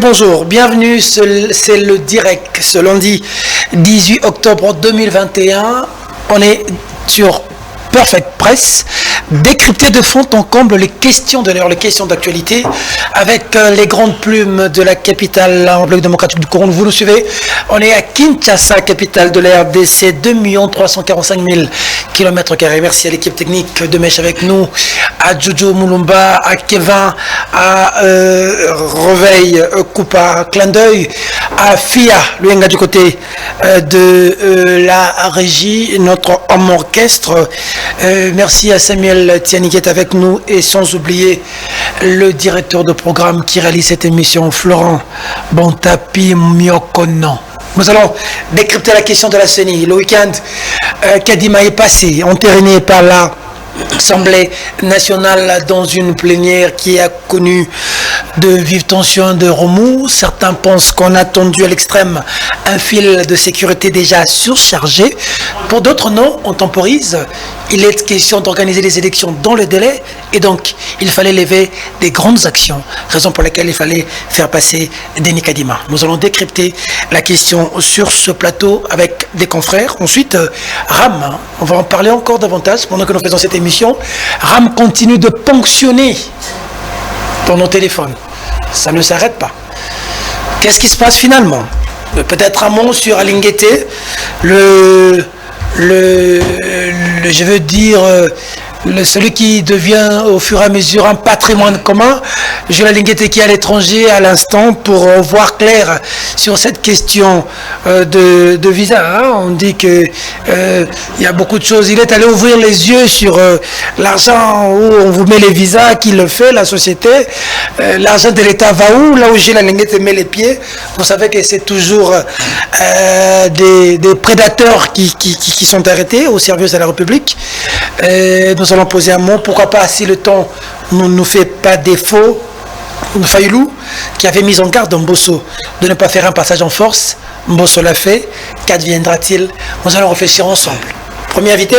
Bonjour, bienvenue, c'est le direct ce lundi 18 octobre 2021. On est sur Perfect Press, décrypter de fond en comble les questions de l'heure, les questions d'actualité, avec les grandes plumes de la capitale en République démocratique du Congo. Vous nous suivez, on est à Kinshasa, capitale de la RDC, 2 345 000 km². Merci à l'équipe technique de Mèche avec nous, à Jojo Moulumba, à Kevin, à Reveil, Coupa, Clin d'œil, à Fia, Luenga du côté de la régie, notre homme orchestre. Merci à Samuel Tiani qui est avec nous et sans oublier le directeur de programme qui réalise cette émission, Florent Bontapi Miokono. Nous allons décrypter la question de la CENI. Le week-end, Kadima est passé, entériné par l'Assemblée nationale dans une plénière qui a connu de vives tensions, de remous. Certains pensent qu'on a tendu à l'extrême un fil de sécurité déjà surchargé. Pour d'autres, non, on temporise. Il est question d'organiser les élections dans le délai et donc il fallait lever des grandes actions, raison pour laquelle il fallait faire passer Denis Kadima. Nous allons décrypter la question sur ce plateau avec des confrères. Ensuite, RAM, on va en parler encore davantage pendant que nous faisons cette émission. RAM continue de ponctionner dans nos téléphones. Ça ne s'arrête pas. Qu'est-ce qui se passe finalement? Peut-être un mot sur Alinguete, je veux dire, celui qui devient au fur et à mesure un patrimoine commun. Jules Alinguete qui est à l'étranger à l'instant pour voir clair sur cette question de visa. On dit que il y a beaucoup de choses. Il est allé ouvrir les yeux sur l'argent où on vous met les visas, qui le fait, la société. L'argent de l'État va où? Là où Jules Alinguete met les pieds. Vous savez que c'est toujours des prédateurs qui sont arrêtés au service de la République. Nous allons poser un mot, pourquoi pas, si le temps ne nous fait pas défaut, Fayoulou, qui avait mis en garde Mbosso de ne pas faire un passage en force. Mbosso l'a fait. Qu'adviendra-t-il? Nous allons réfléchir ensemble. Premier invité,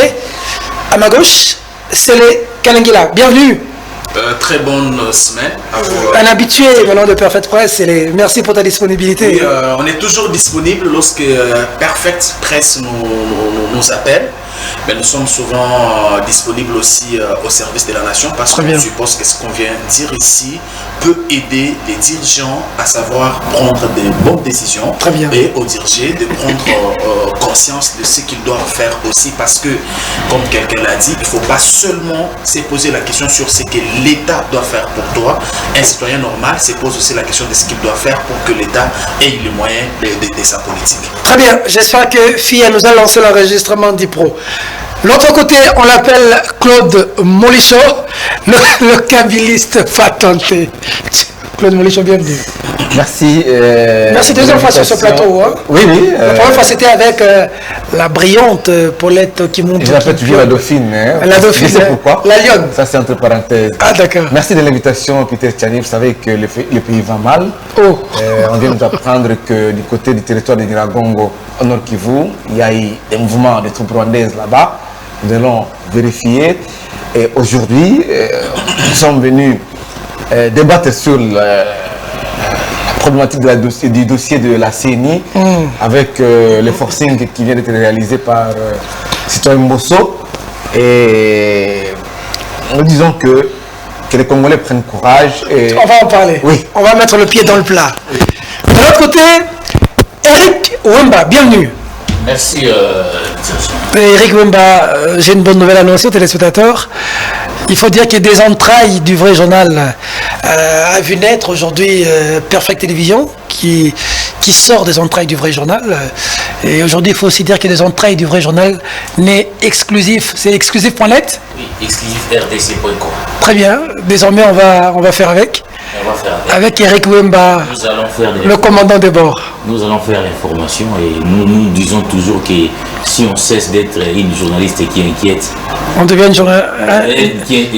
à ma gauche, c'est les Kalengila. Bienvenue. Très bonne semaine à vous. Un habitué maintenant de Perfect Press, merci pour ta disponibilité. Oui, on est toujours disponible lorsque Perfect Press nous appelle. Mais nous sommes souvent disponibles aussi au service de la nation parce qu'on suppose que ce qu'on vient dire ici peut aider les dirigeants à savoir prendre des bonnes décisions et aux dirigeants de prendre conscience de ce qu'ils doivent faire aussi parce que, comme quelqu'un l'a dit, il ne faut pas seulement se poser la question sur ce que l'État doit faire pour toi. Un citoyen normal se pose aussi la question de ce qu'il doit faire pour que l'État ait les moyens de sa politique. Très bien, j'espère que FIA nous a lancé l'enregistrement d'IPRO. L'autre côté, on l'appelle Claude Molichon, le kabiliste patenté. Claude Molichon, bienvenue. Merci. Merci deuxième fois sur ce plateau. Hein. Oui. La première fois, c'était avec la brillante Paulette qui monte. Je l'appelle toujours la Dauphine. La Dauphine. Je sais pourquoi. La Lionne. Ça, c'est entre parenthèses. Ah, d'accord. Merci de l'invitation, Peter Tiani. Vous savez que le pays va mal. On vient nous apprendre que du côté du territoire de Nyiragongo, au Nord Kivu, il y a eu des mouvements de troupes rwandaises là-bas. Nous allons vérifier. Et aujourd'hui, nous sommes venus débattre sur la problématique du dossier de la CENI avec le forcing qui vient d'être réalisé par citoyen Mbosso. Et nous disons que les Congolais prennent courage. Et... On va en parler. Oui. On va mettre le pied dans le plat. De l'autre côté, Eric Wemba, bienvenue. Merci. Eric Wemba, j'ai une bonne nouvelle à annoncer aux téléspectateurs. Il faut dire que des entrailles du vrai journal a vu naître aujourd'hui Perfect Télévision qui sort des entrailles du vrai journal. Et aujourd'hui, il faut aussi dire que des entrailles du vrai journal n'est exclusif. C'est exclusif.net. Oui, exclusif rdc.com. Très bien. Désormais, on va faire avec. Avec Eric Wemba, le commandant de bord. Nous allons faire l'information et nous disons toujours que si on cesse d'être une journaliste qui inquiète, on devient une journaliste.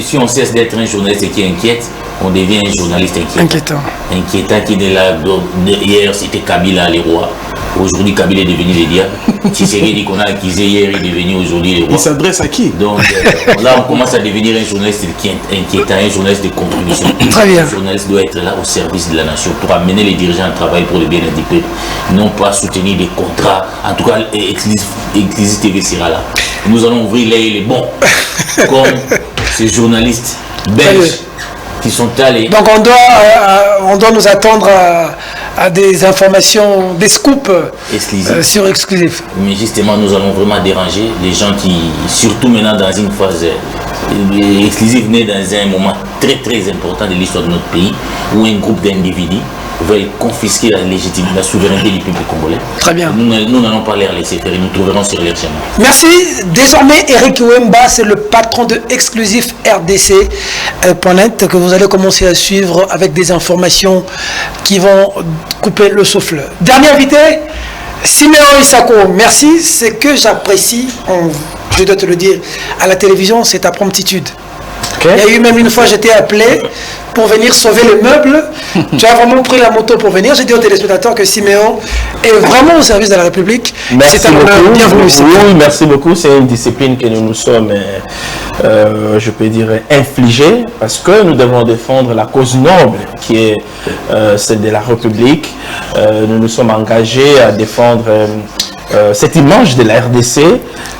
Si on cesse d'être un journaliste qui inquiète, on devient un journaliste inquiétant. Inquiétant qui est là. Hier c'était Kabila les rois. Aujourd'hui Kabila est devenu le diable. Tshisekedi qu'on a accusé hier est devenu aujourd'hui le roi. Il s'adresse à qui? Donc là, on commence à devenir un journaliste qui est inquiétant, un journaliste de contribution. Très bien. Un journaliste doit être là au service de la nation pour amener les dirigeants à travailler pour le bien-être du peuple, non pas soutenir des contrats. En tout cas, Exclusive TV sera là. Nous allons ouvrir les bons, comme ces journalistes belges qui sont allés. Donc on doit nous attendre à des informations, des scoops sur Exclusive. Mais justement, nous allons vraiment déranger les gens qui, surtout maintenant dans une phase Exclusive, né dans un moment très très important de l'histoire de notre pays, où un groupe d'individus veulent confisquer la souveraineté du peuple congolais. Très bien. Nous n'allons pas les laisser faire, nous trouverons sur leur chemin. Merci. Désormais, Eric Wemba, c'est le patron de Exclusive RDC.net que vous allez commencer à suivre avec des informations qui vont couper le souffle. Dernier invité, Siméon Isako. Merci. Ce que j'apprécie, je dois te le dire, à la télévision, c'est ta promptitude. Okay. Il y a eu même une fois, j'étais appelé pour venir sauver le meuble. Tu as vraiment pris la moto pour venir. J'ai dit aux téléspectateurs que Siméon est vraiment au service de la République. Merci beaucoup. Bienvenue. Oui, merci beaucoup. C'est une discipline que nous sommes, je peux dire, infligés parce que nous devons défendre la cause noble qui est celle de la République. Nous nous sommes engagés à défendre cette image de la RDC.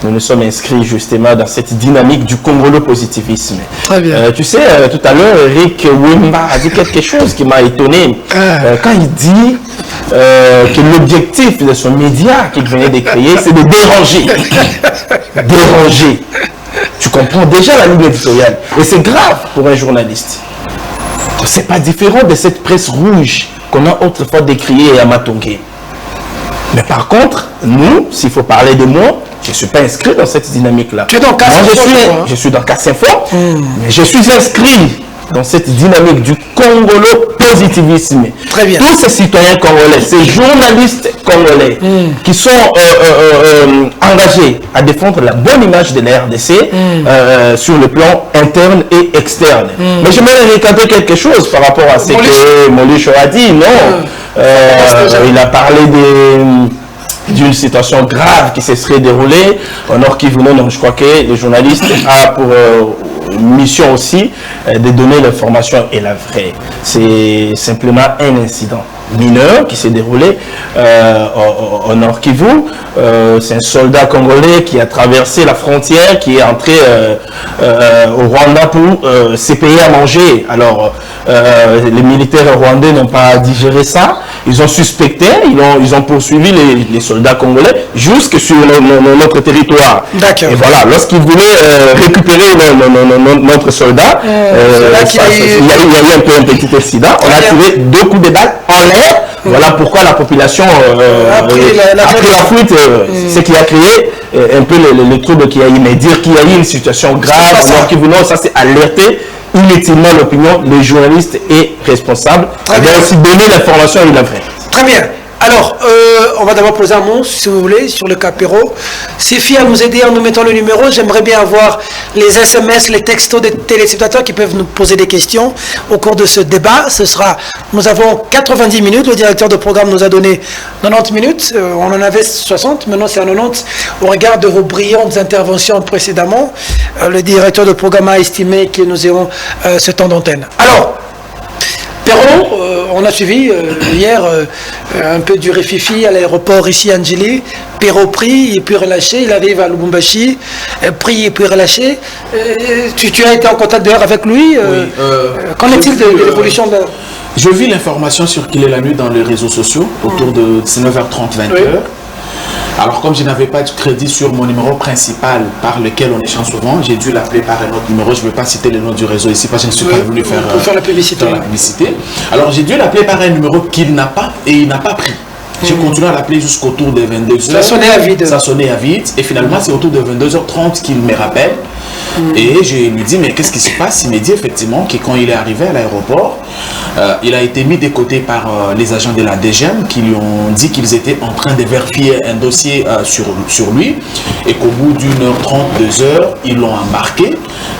Nous nous sommes inscrits justement dans cette dynamique du congolo-positivisme. Très bien. Tu sais, tout à l'heure, Eric Wemba a dit quelque chose qui m'a étonné. Quand il dit que l'objectif de son média qu'il venait de créer, c'est de déranger. Déranger. Tu comprends déjà la ligne éditoriale. Et c'est grave pour un journaliste. C'est pas différent de cette presse rouge qu'on a autrefois décriée et amatonguée. Mais par contre, nous, s'il faut parler de moi, je ne suis pas inscrit dans cette dynamique-là. Tu es dans je suis dans Kassinfo, mais je suis inscrit dans cette dynamique du congolo-positivisme. Très bien. Tous ces citoyens congolais, ces journalistes congolais qui sont engagés à défendre la bonne image de la RDC sur le plan interne et externe. Mais je voudrais recadrer quelque chose par rapport à ce que Molucho a dit. Non, il a parlé d'une situation grave qui se serait déroulée au Nord Kivu. Non, je crois que le journaliste a pour mission aussi de donner l'information et la vraie. C'est simplement un incident mineur qui s'est déroulé au Nord Kivu. C'est un soldat congolais qui a traversé la frontière, qui est entré au Rwanda pour se payer à manger. Alors, les militaires rwandais n'ont pas digéré ça. Ils ont suspecté, ils ont poursuivi les soldats congolais jusque sur notre territoire. D'accord. Et voilà, lorsqu'ils voulaient récupérer notre soldat, il y a eu un petit accident. On a tiré 2 coups de balle en l'air. Voilà pourquoi la population a pris la fuite. Ce qui a créé un peu le trouble qu'il y a eu. Mais dire qu'il y a eu une situation grave, alors qu'ils voulaient, ça c'est alerter inutilement l'opinion. Le journaliste est responsable. Il doit aussi donner l'information et la vraie. Très bien. Alors, on va d'abord poser un mot, si vous voulez, sur le Capéro. Suffit à nous aider en nous mettant le numéro. J'aimerais bien avoir les SMS, les textos des téléspectateurs qui peuvent nous poser des questions au cours de ce débat. Nous avons 90 minutes. Le directeur de programme nous a donné 90 minutes. On en avait 60, maintenant c'est à 90. Au regard de vos brillantes interventions précédemment, le directeur de programme a estimé que nous aurons ce temps d'antenne. Alors, Perron, on a suivi hier un peu du réfifi à l'aéroport ici à Njili. Perron pris et puis relâché. Il arrive à Lubumbashi, pris et puis relâché. Tu as été en contact d'ailleurs avec lui. Oui, qu'en est-il de l'évolution de... Je vis l'information circuler la nuit dans les réseaux sociaux autour de 19h30, 20h. Oui. Alors, comme je n'avais pas de crédit sur mon numéro principal par lequel on échange souvent, j'ai dû l'appeler par un autre numéro. Je ne vais pas citer le nom du réseau ici parce que je ne suis pas venu faire la publicité. Alors, j'ai dû l'appeler par un numéro qu'il n'a pas et il n'a pas pris. J'ai continué à l'appeler jusqu'au tour de 22h. Ça sonnait à vide. Ça sonnait à vide. Et finalement, c'est autour de 22h30 qu'il me rappelle. Et je lui dis, mais qu'est-ce qui se passe? Il me dit effectivement que quand il est arrivé à l'aéroport, il a été mis de côté par les agents de la DGM qui lui ont dit qu'ils étaient en train de vérifier un dossier sur lui et qu'au bout d'1h30, 2h, ils l'ont embarqué.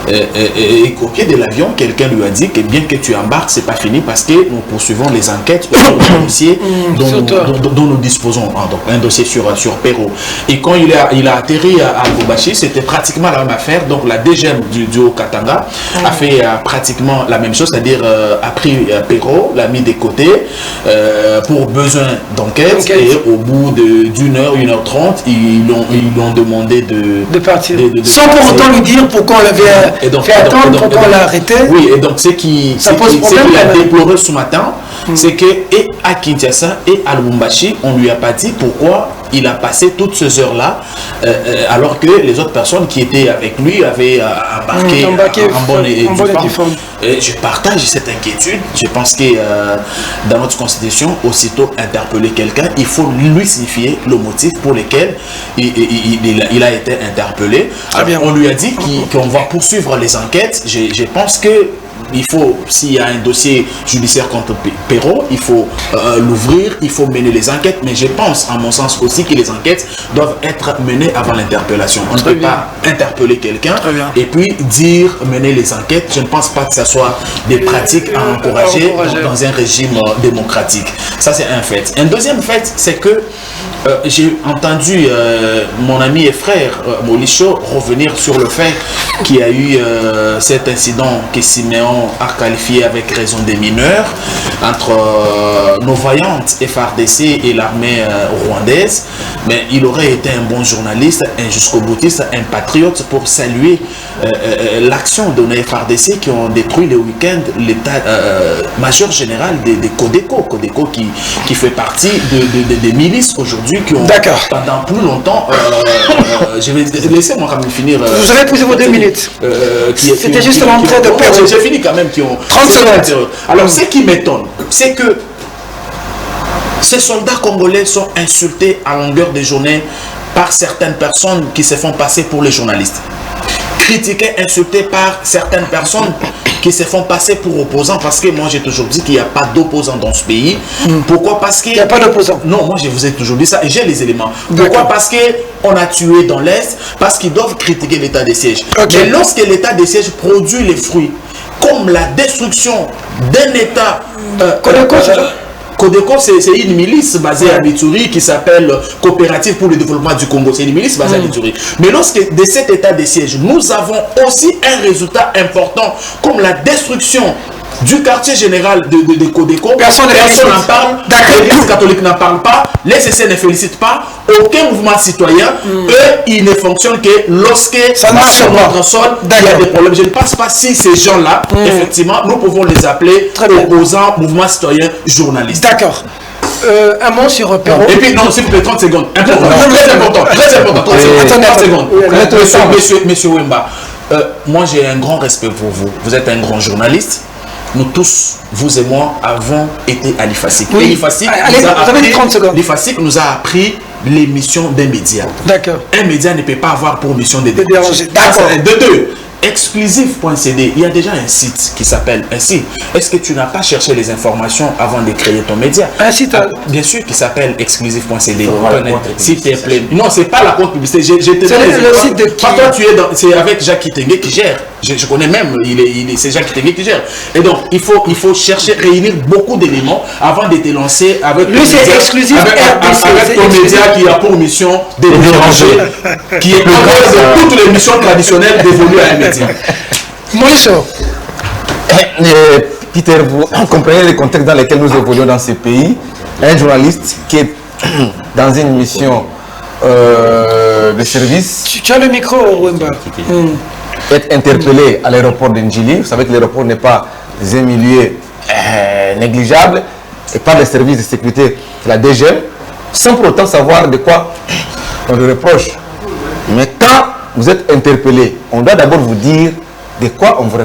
Et qu'au pied de l'avion, quelqu'un lui a dit que bien que tu embarques, c'est pas fini parce que nous poursuivons les enquêtes sur le dossier dont nous disposons. Donc un dossier sur Perrault. Et quand il a atterri à Lubumbashi, c'était pratiquement la même affaire. Donc la DGM du Haut-Katanga a fait pratiquement la même chose, c'est-à-dire a pris Perrault, l'a mis de côté pour besoin d'enquête. Et au bout d'1h, 1h30, ils l'ont demandé de partir. Sans pour autant lui dire pourquoi on l'avait fait attendre, pourquoi on l'a arrêté. Oui, et donc ce qu'il a déploré ce matin, c'est que et à Kinshasa et à Lubumbashi, on ne lui a pas dit pourquoi il a passé toutes ces heures-là, alors que les autres personnes qui étaient avec lui avaient embarqué en bonne et due forme. Et je partage cette inquiétude. Je pense que dans notre constitution, aussitôt interpeller quelqu'un, il faut lui signifier le motif pour lequel il a été interpellé. Alors, on lui a dit qu'on va poursuivre les enquêtes. Je pense que il faut, s'il y a un dossier judiciaire contre Perrault, il faut l'ouvrir, il faut mener les enquêtes, mais je pense, à mon sens aussi, que les enquêtes doivent être menées avant l'interpellation. On ne peut pas interpeller quelqu'un et puis mener les enquêtes. Je ne pense pas que ce soit des pratiques à encourager dans un régime démocratique. Ça, c'est un fait. Un deuxième fait, c'est que j'ai entendu mon ami et frère Molicho revenir sur le fait qu'il y a eu cet incident que Siméon a qualifié avec raison des mineurs entre nos vaillantes FARDC et l'armée rwandaise. Mais il aurait été un bon journaliste, un jusqu'au boutiste, un patriote pour saluer l'action de nos FARDC qui ont détruit le week-end l'état-major général des Codeco. Codeco qui fait partie des milices aujourd'hui qui ont pendant plus longtemps je vais laisser moi quand même finir. Vous avez posé vos 2 minutes. C'était juste l'entrée de perdre. J'ai fini quand même qui ont 30 secondes. Alors ce qui m'étonne, c'est que ces soldats congolais sont insultés à longueur de journée par certaines personnes qui se font passer pour les journalistes. Critiqués, insultés par certaines personnes qui se font passer pour opposants, parce que moi j'ai toujours dit qu'il n'y a pas d'opposants dans ce pays. Pourquoi? Parce qu'il n'y a pas d'opposants. Non, moi je vous ai toujours dit ça et j'ai les éléments. Pourquoi? Parce qu'on a tué dans l'Est, parce qu'ils doivent critiquer l'état de siège. Mais lorsque l'état de siège produit les fruits, comme la destruction d'un état... Codeco, c'est une milice basée à Ituri qui s'appelle Coopérative pour le développement du Congo. C'est une milice basée à Ituri. Mais lorsque de cet état de siège, nous avons aussi un résultat important comme la destruction du quartier général de Codeco. Personne n'en parle, l'Église catholique n'en parle pas, les CC ne félicitent pas, aucun mouvement citoyen, eux, ils ne fonctionnent que lorsque ça marche sur notre sol, il y a des problèmes. Je ne pense pas si ces gens-là, effectivement, nous pouvons les appeler opposants, mouvements citoyens, journalistes. D'accord. Un mot sur Perrault. Et puis, non, s'il vous plaît, 30 secondes. Très important. 30 secondes. Monsieur Wemba, moi j'ai un grand respect pour vous. Vous êtes un grand journaliste. Nous tous, vous et moi, avons été à l'IFACIC. Oui. L'IFACIC nous a appris les missions d'un média. D'accord. Un média ne peut pas avoir pour mission de déranger. D'accord. De deux. Exclusif.cd, il y a déjà un site qui s'appelle ainsi. Est-ce que tu n'as pas cherché les informations avant de créer ton média? Un site bien sûr qui s'appelle exclusif.cd. S'il te plaît. Non, c'est pas la compte publicité. C'est le site de qui? Toi, c'est avec Jacques Kitenge qui gère. Je connais même, c'est Jacques Kitenge qui gère. Et donc, il faut chercher, réunir beaucoup d'éléments avant de te lancer avec lui, c'est exclusif avec ton média qui a pour mission de déranger, qui est en de toutes les missions traditionnelles dévolues à un média. Molicho. Peter, vous comprenez le contexte dans lequel nous évoluons dans ce pays. Un journaliste qui est dans une mission de service. Tu as le micro, Wemba. Être interpellé à l'aéroport de Njili. Vous savez que l'aéroport n'est pas un milieu négligeable et pas de services de sécurité de la DGM, sans pour autant savoir de quoi on le reproche. Mais quand vous êtes interpellé, on doit d'abord vous dire de quoi on vous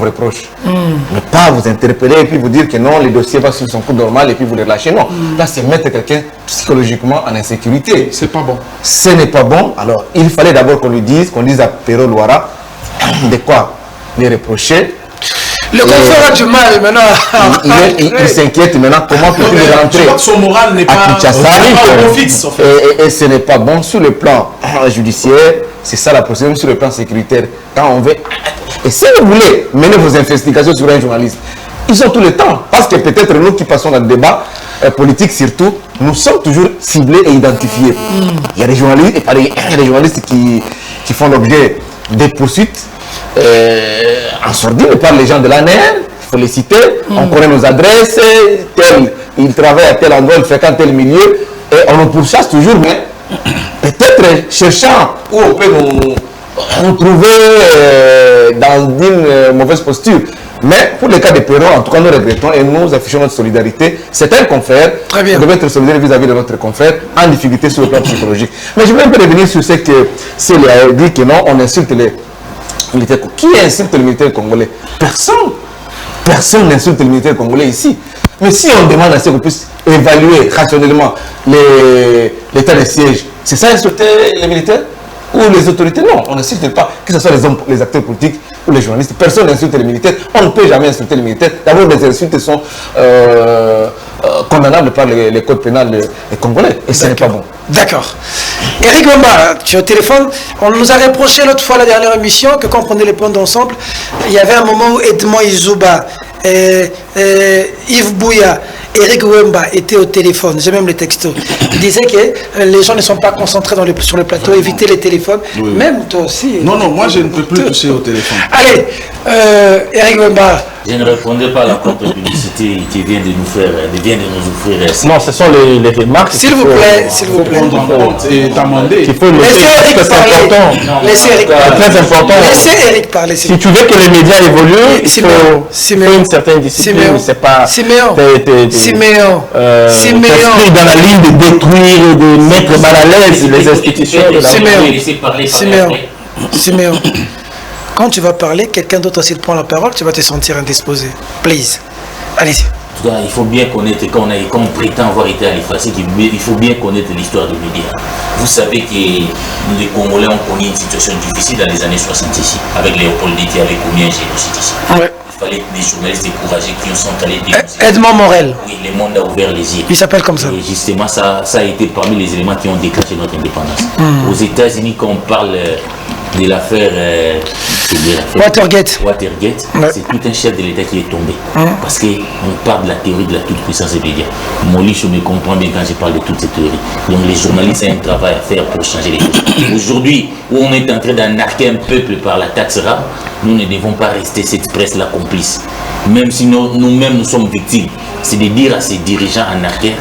reproche. Ne pas vous interpeller et puis vous dire que non, le dossier va sur son cours normal et puis vous le lâchez. Non, là c'est mettre quelqu'un psychologiquement en insécurité. C'est pas bon. Ce n'est pas bon. Alors il fallait d'abord qu'on lui dise, qu'on dise à Perrault Loira, de quoi les reprocher. Le confort a du mal maintenant. Il s'inquiète maintenant comment peut-il rentrer. Je crois que son moral n'est pas au fixe. Et ce n'est pas bon sur le plan judiciaire. C'est ça la procédure sur le plan sécuritaire. Quand on veut... Et si vous voulez mener vos investigations sur un journaliste, ils ont tout le temps. Parce que peut-être nous qui passons dans le débat politique surtout, nous sommes toujours ciblés et identifiés. Il y a des journalistes, qui font l'objet des poursuites en sourdine par les gens de l'ANR, il faut les citer, on connaît nos adresses, il travaille à tel endroit, il fréquente tel milieu, et on nous pourchasse toujours, mais peut-être cherchant où on peut nous trouver dans une mauvaise posture. Mais pour le cas des Perron, en tout cas, nous regrettons et nous affichons notre solidarité. C'est un confrère. Très bien. On doit être solidaire vis-à-vis de notre confrère en difficulté sur le plan psychologique. Mais je veux un peu revenir sur ce que Célia a dit que non, on insulte les militaires. Qui insulte les militaires congolais? Personne. Personne n'insulte les militaires congolais ici. Mais si on demande à ce qu'on puisse évaluer rationnellement l'état de siège, c'est ça insulter les militaires ou les autorités? Non, on n'insulte pas. Que ce soit les hommes, les acteurs politiques ou les journalistes, personne n'insulte les militaires. On ne peut jamais insulter les militaires. D'abord, les insultes sont condamnables par les codes pénals congolais. Et ce n'est pas bon. D'accord. Eric Wemba, tu es au téléphone. On nous a reproché l'autre fois, la dernière émission, que quand on prenait les points d'ensemble, il y avait un moment où Edmond Izouba, Yves Bouya, Eric Wemba étaient au téléphone. J'ai même les textos. Il disait que les gens ne sont pas concentrés sur le plateau, éviter les téléphones. Oui. Même toi aussi. Non, moi je ne peux plus toucher au téléphone. Allez, Eric Wemba. Je ne répondais pas à la contre-publicité qui vient de nous offrir. Non, ce sont les remarques. S'il vous plaît, s'il vous plaît. Et t'amender. Il faut laisser Eric parler. Laissez Eric parler. C'est très important. Laissez Eric parler. Si tu veux que les médias évoluent, il faut une certaine discipline. C'est pas Siméon. dans la ligne de détruire, de mettre mal à l'aise les institutions. Siméon. Quand tu vas parler, quelqu'un d'autre aussi prend la parole, tu vas te sentir indisposé. Please. Allez-y. En tout cas, il faut bien connaître, quand on prétend avoir été à l'IFACI, il faut bien connaître l'histoire des médias. Vous savez que nous, les Congolais, ont connu une situation difficile dans les années 60 ici, avec Léopold Détier, avec combien j'ai génocide ici. Ouais. Il fallait des journalistes découragés qui sont allés dénoncer. Edmond Morel. Oui, le monde a ouvert les yeux. Il s'appelle comme ça. Et justement, ça a été parmi les éléments qui ont déclenché notre indépendance. Aux États-Unis, quand on parle de l'affaire Watergate, ouais. C'est tout un chef de l'État qui est tombé. Parce qu'on parle de la théorie de la toute-puissance des médias. Molly, je me comprends bien quand je parle de toutes ces théories. Donc les journalistes ont un travail à faire pour changer les choses. Aujourd'hui, où on est en train d'anarquer un peuple par la taxe rare, nous ne devons pas rester cette presse-là complice. Même si nous-mêmes nous sommes victimes. C'est de dire à ces dirigeants anarqués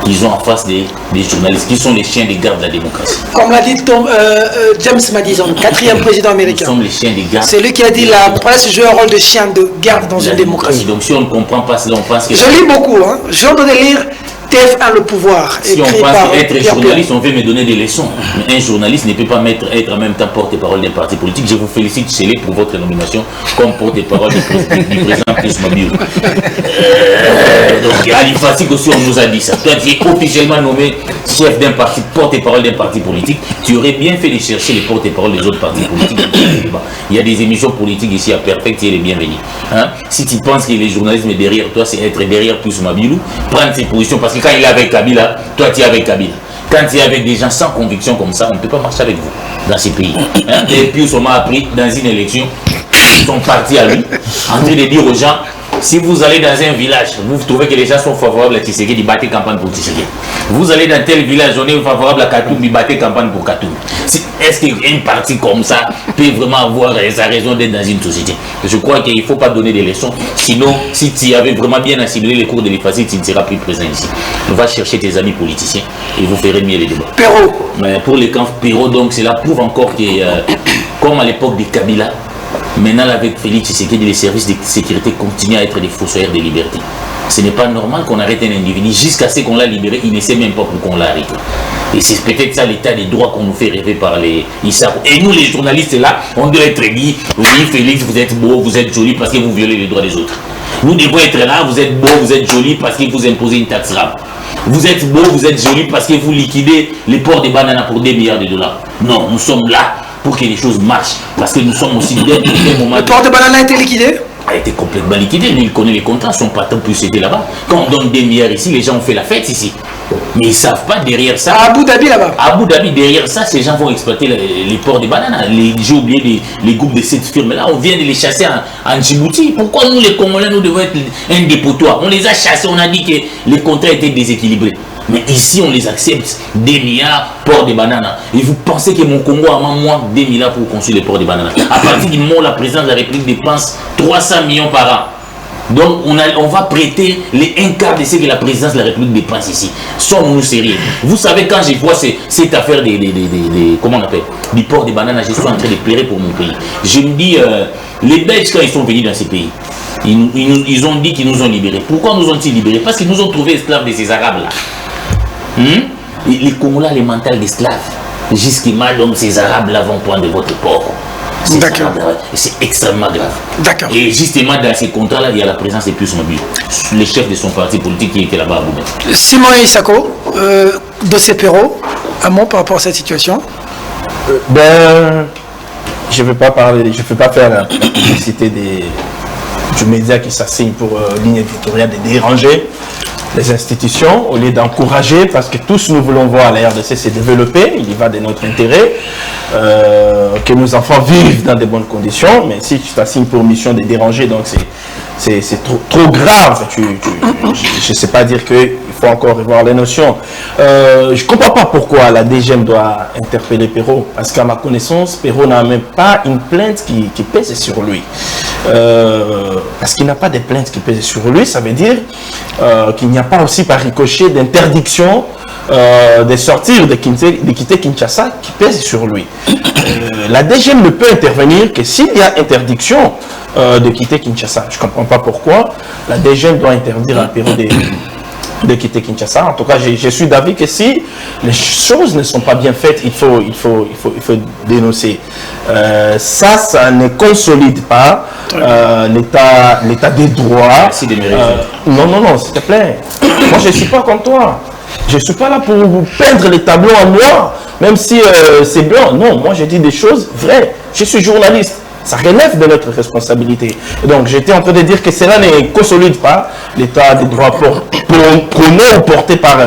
qu'ils ont en face des journalistes, qui sont les chiens de garde de la démocratie. Comme l'a dit James Madison, 4e président américain. Nous sommes les chiens de garde. C'est lui qui a dit la presse joue un rôle de chien de garde dans une démocratie. Donc si on ne comprend pas cela, on pense que... Je lis beaucoup, hein. Je viens de lire TF1 Le Pouvoir. Si on pense qu'être journaliste, on veut me donner des leçons. Mais un journaliste ne peut pas être en même temps porte-parole d'un parti politique. Je vous félicite, Célé, pour votre nomination comme porte-parole du président Chris Mabio. Donc à l'IFACI aussi, on nous a dit ça. Toi, tu es officiellement nommé chef d'un parti, porte-parole d'un parti politique. Tu aurais bien fait de chercher les porte-parole des autres partis politiques. Il y a des émissions politiques ici à Perfect, tu es les bienvenus. Hein? Si tu penses que le journalisme est derrière toi, c'est être derrière Chris Mabio, prendre ses positions, parce que quand il est avec Kabila, toi tu es avec Kabila. Quand tu es avec des gens sans conviction comme ça, on ne peut pas marcher avec vous dans ces pays. Hein? Et puis on m'a appris dans une élection, ils sont partis à lui, en train de dire aux gens, si vous allez dans un village, vous trouvez que les gens sont favorables à Tshisekedi, battez campagne pour Tshisekedi. Vous allez dans tel village, on est favorable à Katoum, battez campagne pour Katoum. Est-ce qu'une partie comme ça peut vraiment avoir sa raison d'être dans une société? Je crois qu'il ne faut pas donner des leçons. Sinon, si tu avais vraiment bien assimilé les cours de l'IFACI, tu ne seras plus présent ici. On va chercher tes amis politiciens et vous ferez mieux les débats. Perrault. Mais pour les camps Perrault, donc cela prouve encore que, comme à l'époque de Kabila, maintenant avec Félix Tshisekedi, les services de sécurité continuent à être des fossoyeurs de liberté. Ce n'est pas normal qu'on arrête un individu jusqu'à ce qu'on l'a libéré, il ne sait même pas pourquoi on l'a arrêté. Et c'est peut-être ça l'état des droits qu'on nous fait rêver par les Issa. Et nous les journalistes là, on doit être dit, oui Félix, vous êtes beau, vous êtes joli parce que vous violez les droits des autres. Nous devons être là, vous êtes beau, vous êtes joli parce que vous imposez une taxe rare. Vous êtes beau, vous êtes joli parce que vous liquidez les ports de bananes pour 2 milliards de dollars. Non, nous sommes là pour que les choses marchent. Parce que nous sommes aussi bien au moment... Le port de banane a été liquidé? A été complètement liquidé. Lui, il connaît les contrats, son patron peut s'aider là-bas. Quand on donne 2 milliards ici, les gens ont fait la fête ici. Mais ils ne savent pas derrière ça. À Abu Dhabi là-bas. À Abu Dhabi, derrière ça, ces gens vont exploiter les ports de bananes. J'ai oublié les groupes de cette firme-là. On vient de les chasser en Djibouti. Pourquoi nous, les Congolais, nous devons être un dépotoir? On les a chassés, on a dit que les contrats étaient déséquilibrés. Mais ici, on les accepte. 2 milliards, port de bananes. Et vous pensez que mon Congo a moins 2 milliards pour construire les ports de bananes? À partir du moment où la présidence de la République dépense 300 millions par an. Donc, on va prêter les 1/4 de ce que la présidence de la République dépense ici. Sommes-nous sérieux? Vous savez, quand je vois cette affaire comment on appelle, du port de bananes, je suis en train de pleurer pour mon pays. Je me dis, les Belges, quand ils sont venus dans ces pays, ils ont dit qu'ils nous ont libérés. Pourquoi nous ont-ils libérés? Parce qu'ils nous ont trouvés esclaves de ces Arabes-là. Les Congolais, les mentales d'esclaves. Jusqu'à donc ces Arabes-là vont prendre votre port. C'est extrêmement grave. D'accord. Et justement, dans ces contrats-là, il y a la présence de plus mobile. Le chef de son parti politique qui était là-bas à Boumé. Simon Isako, dossier Perrault, un mot par rapport à cette situation? Je ne vais pas faire la publicité du média qui s'assigne pour ligne éditoriale de déranger les institutions au lieu d'encourager, parce que tous nous voulons voir la RDC se développer, il y va de notre intérêt, que nos enfants vivent dans de bonnes conditions, mais si tu t'assignes pour mission de déranger, donc c'est trop grave. Je ne sais pas dire qu'il faut encore revoir les notions. Je ne comprends pas pourquoi la DGM doit interpeller Perrault, parce qu'à ma connaissance, Perrault n'a même pas une plainte qui pèse sur lui. Parce qu'il n'a pas de plainte qui pèse sur lui, ça veut dire qu'il n'y a pas aussi par ricochet d'interdiction de sortir, de quitter Kinshasa qui pèse sur lui. La DGM ne peut intervenir que s'il y a interdiction de quitter Kinshasa. Je ne comprends pas pourquoi la DGM doit interdire à Perrault de quitter Kinshasa. En tout cas, je suis d'avis que si les choses ne sont pas bien faites, il faut dénoncer. Ça ne consolide pas l'état des droits. Merci de me non, s'il te plaît. Moi, je ne suis pas comme toi. Je ne suis pas là pour vous peindre les tableaux en noir, même si c'est blanc. Non, moi, je dis des choses vraies. Je suis journaliste. Ça relève de notre responsabilité. Et donc, j'étais en train de dire que cela ne consolide pas l'état des droits porté par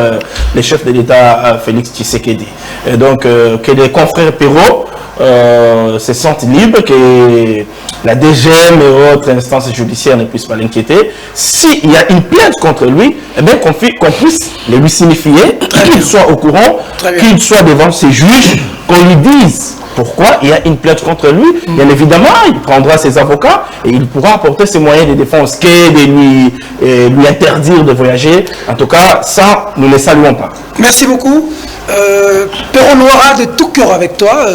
les chefs de l'État, Félix Tshisekedi. Et donc, que les confrères Perrault se sentent libres, que la DGM et autres instances judiciaires ne puissent pas l'inquiéter. S'il y a une plainte contre lui, eh bien qu'on puisse le lui signifier, qu'il soit au courant, qu'il soit devant ses juges, qu'on lui dise pourquoi il y a une plainte contre lui. Bien évidemment, il prendra ses avocats et il pourra apporter ses moyens de défense, que de lui interdire de voyager. En tout cas, ça, nous ne le saluons pas. Merci beaucoup. Perrault Noira, de tout cœur avec toi.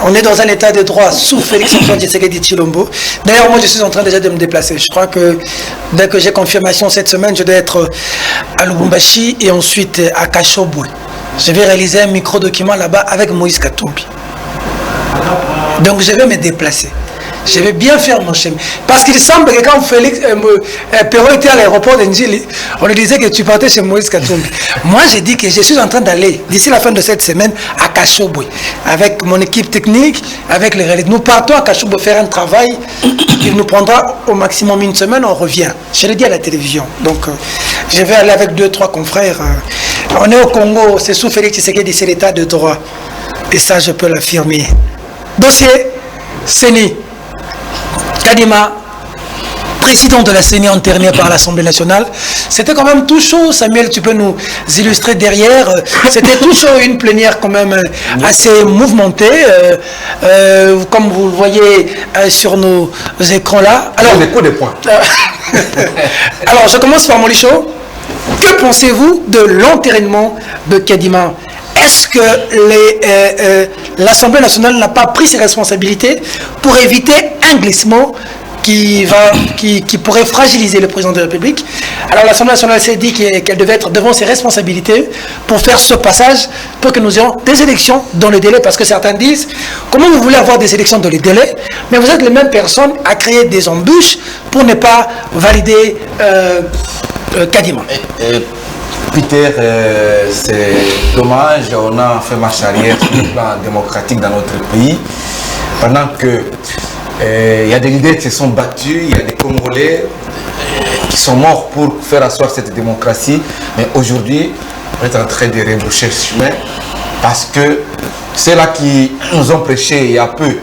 On est dans un état de droit sous Félix-Antoine Tshisekedi Tshilombo. D'ailleurs, moi, je suis en train déjà de me déplacer. Je crois que dès que j'ai confirmation cette semaine, je dois être à Lubumbashi et ensuite à Kashobwe. Je vais réaliser un micro-document là-bas avec Moïse Katumbi. Donc, je vais me déplacer. Je vais bien faire mon chemin. Parce qu'il semble que quand Perrault était à l'aéroport de Njili, on lui disait que tu partais chez Moïse Katumbi. Moi, j'ai dit que je suis en train d'aller, d'ici la fin de cette semaine, à Kashobwe. Avec mon équipe technique, avec les réalistes. Nous partons à Kashobwe faire un travail. Il nous prendra au maximum une semaine, on revient. Je l'ai dit à la télévision. Donc, je vais aller avec 2-3 confrères. On est au Congo, c'est sous Félix Tshisekedi, c'est l'état de droit. Et ça, je peux l'affirmer. Dossier, CENI. Kadima, président de la CENI enterré par l'Assemblée nationale. C'était quand même tout chaud. Samuel, tu peux nous illustrer derrière. C'était tout chaud, une plénière quand même assez mouvementée. Comme vous le voyez sur nos écrans là. Alors, des points. Alors, je commence par Molicho. Que pensez-vous de l'enterrement de Kadima? Est-ce que l'Assemblée nationale n'a pas pris ses responsabilités pour éviter un glissement qui pourrait fragiliser le président de la République? Alors l'Assemblée nationale s'est dit qu'elle devait être devant ses responsabilités pour faire ce passage, pour que nous ayons des élections dans le délai, parce que certains disent, comment vous voulez avoir des élections dans le délai, mais vous êtes les mêmes personnes à créer des embûches pour ne pas valider Kadima. Peter, c'est dommage, on a fait marche arrière sur le plan démocratique dans notre pays, pendant que il y a des leaders qui se sont battus, il y a des Congolais qui sont morts pour faire asseoir cette démocratie, mais aujourd'hui, on est en train de rebroucher le chemin parce que ceux-là qui nous ont prêché il y a peu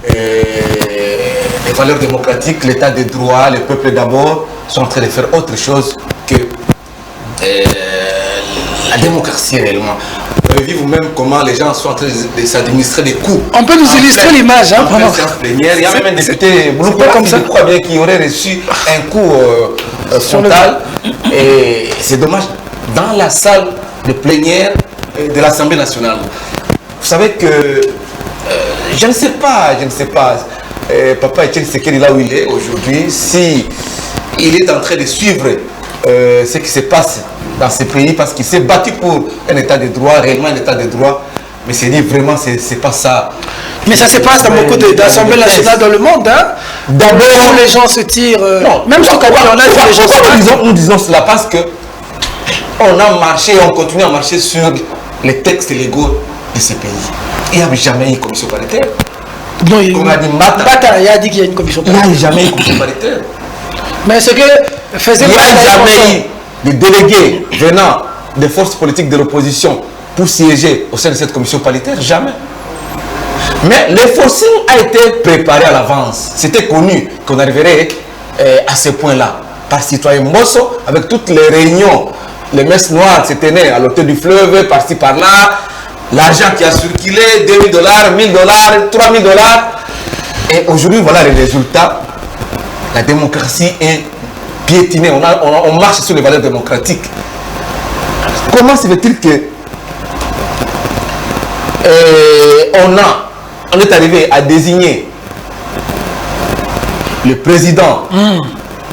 les valeurs démocratiques, l'état de droit, le peuple d'abord, sont en train de faire autre chose que la démocratie réellement. Vous avez vu vous-même comment les gens sont en train de s'administrer des coups. On peut nous illustrer l'image, hein, pendant il y a même un député qui aurait reçu un coup frontal. Et c'est dommage, dans la salle de plénière de l'Assemblée nationale. Vous savez que, je ne sais pas, Papa Etienne Tshisekedi là où il est aujourd'hui, si il est en train de suivre ce qui se passe dans ce pays parce qu'il s'est battu pour un état de droit, réellement un état de droit, mais c'est dit vraiment c'est pas ça. Mais ça se passe dans beaucoup d'assemblées nationales dans le monde, hein. D'abord les gens se tirent, non, même sur Kabila, on a vu les gens nous disons cela parce que on a marché, on continue à marcher sur les textes légaux de ces pays. Il n'y a jamais eu une commission paritaire. Non, on a dit Mbata, il a dit qu'il y a une commission paritaire. Il n'y a jamais eu une commission paritaire. Mais ce que faisait... Il n'y a jamais eu des délégués venant des forces politiques de l'opposition pour siéger au sein de cette commission paritaire, jamais. Mais le forcing a été préparé à l'avance. C'était connu qu'on arriverait à ce point-là. Par citoyen Mosso, avec toutes les réunions, les messes noires se tenaient à l'hôtel du fleuve, par-ci par-là, l'argent qui a circulé, $2 000, $1 000, $3 000. Et aujourd'hui, voilà les résultats. La démocratie est piétinée, on marche sur les valeurs démocratiques. Comment se fait-il que on est arrivé à désigner le président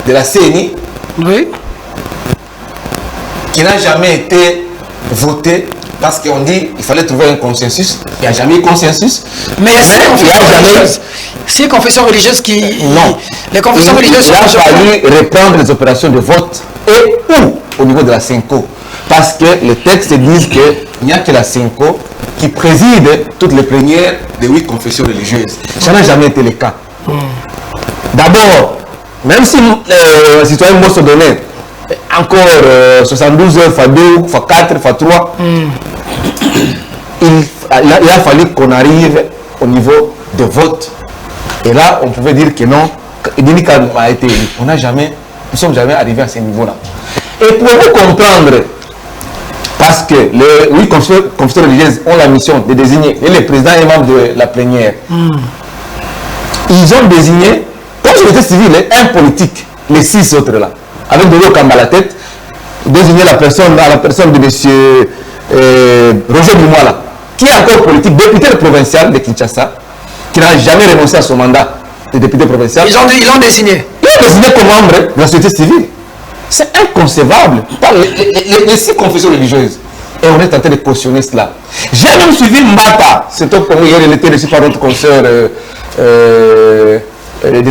de la CNI, oui, qui n'a jamais été voté parce qu'on dit qu'il fallait trouver un consensus. Il n'y a jamais eu consensus. Mais il y a ces confessions religieuses qui... Non. Les confessions religieuses... Il a fallu reprendre les opérations de vote et où au niveau de la CENCO. Parce que les textes disent qu'il n'y a que la CENCO qui préside toutes les plénières des 8 confessions religieuses. Ça n'a jamais été le cas. D'abord, même si le citoyen Mosso donnait encore 72 heures, fois 2, fois 4, fois 3, il a fallu qu'on arrive au niveau de vote. Et là, on pouvait dire que non, a été élu. Nous ne sommes jamais arrivés à ce niveau-là. Et pour vous comprendre, parce que les 8 confessions religieuses ont la mission de désigner, et les présidents et membres de la plénière, ils ont désigné, comme société civile, un politique, les 6 autres là, avec de l'eau comme à la tête, désigner la personne de M. Roger Dumouala, qui est encore politique, député provincial de Kinshasa, qui n'a jamais renoncé à son mandat de député provincial. Ils l'ont désigné. Ils l'ont désigné comme membre de la société civile. C'est inconcevable par les 6 confessions religieuses. Et on est en train de cautionner cela. J'ai même suivi Mbata, c'est Top Congo, hier il était reçu par notre consoeur de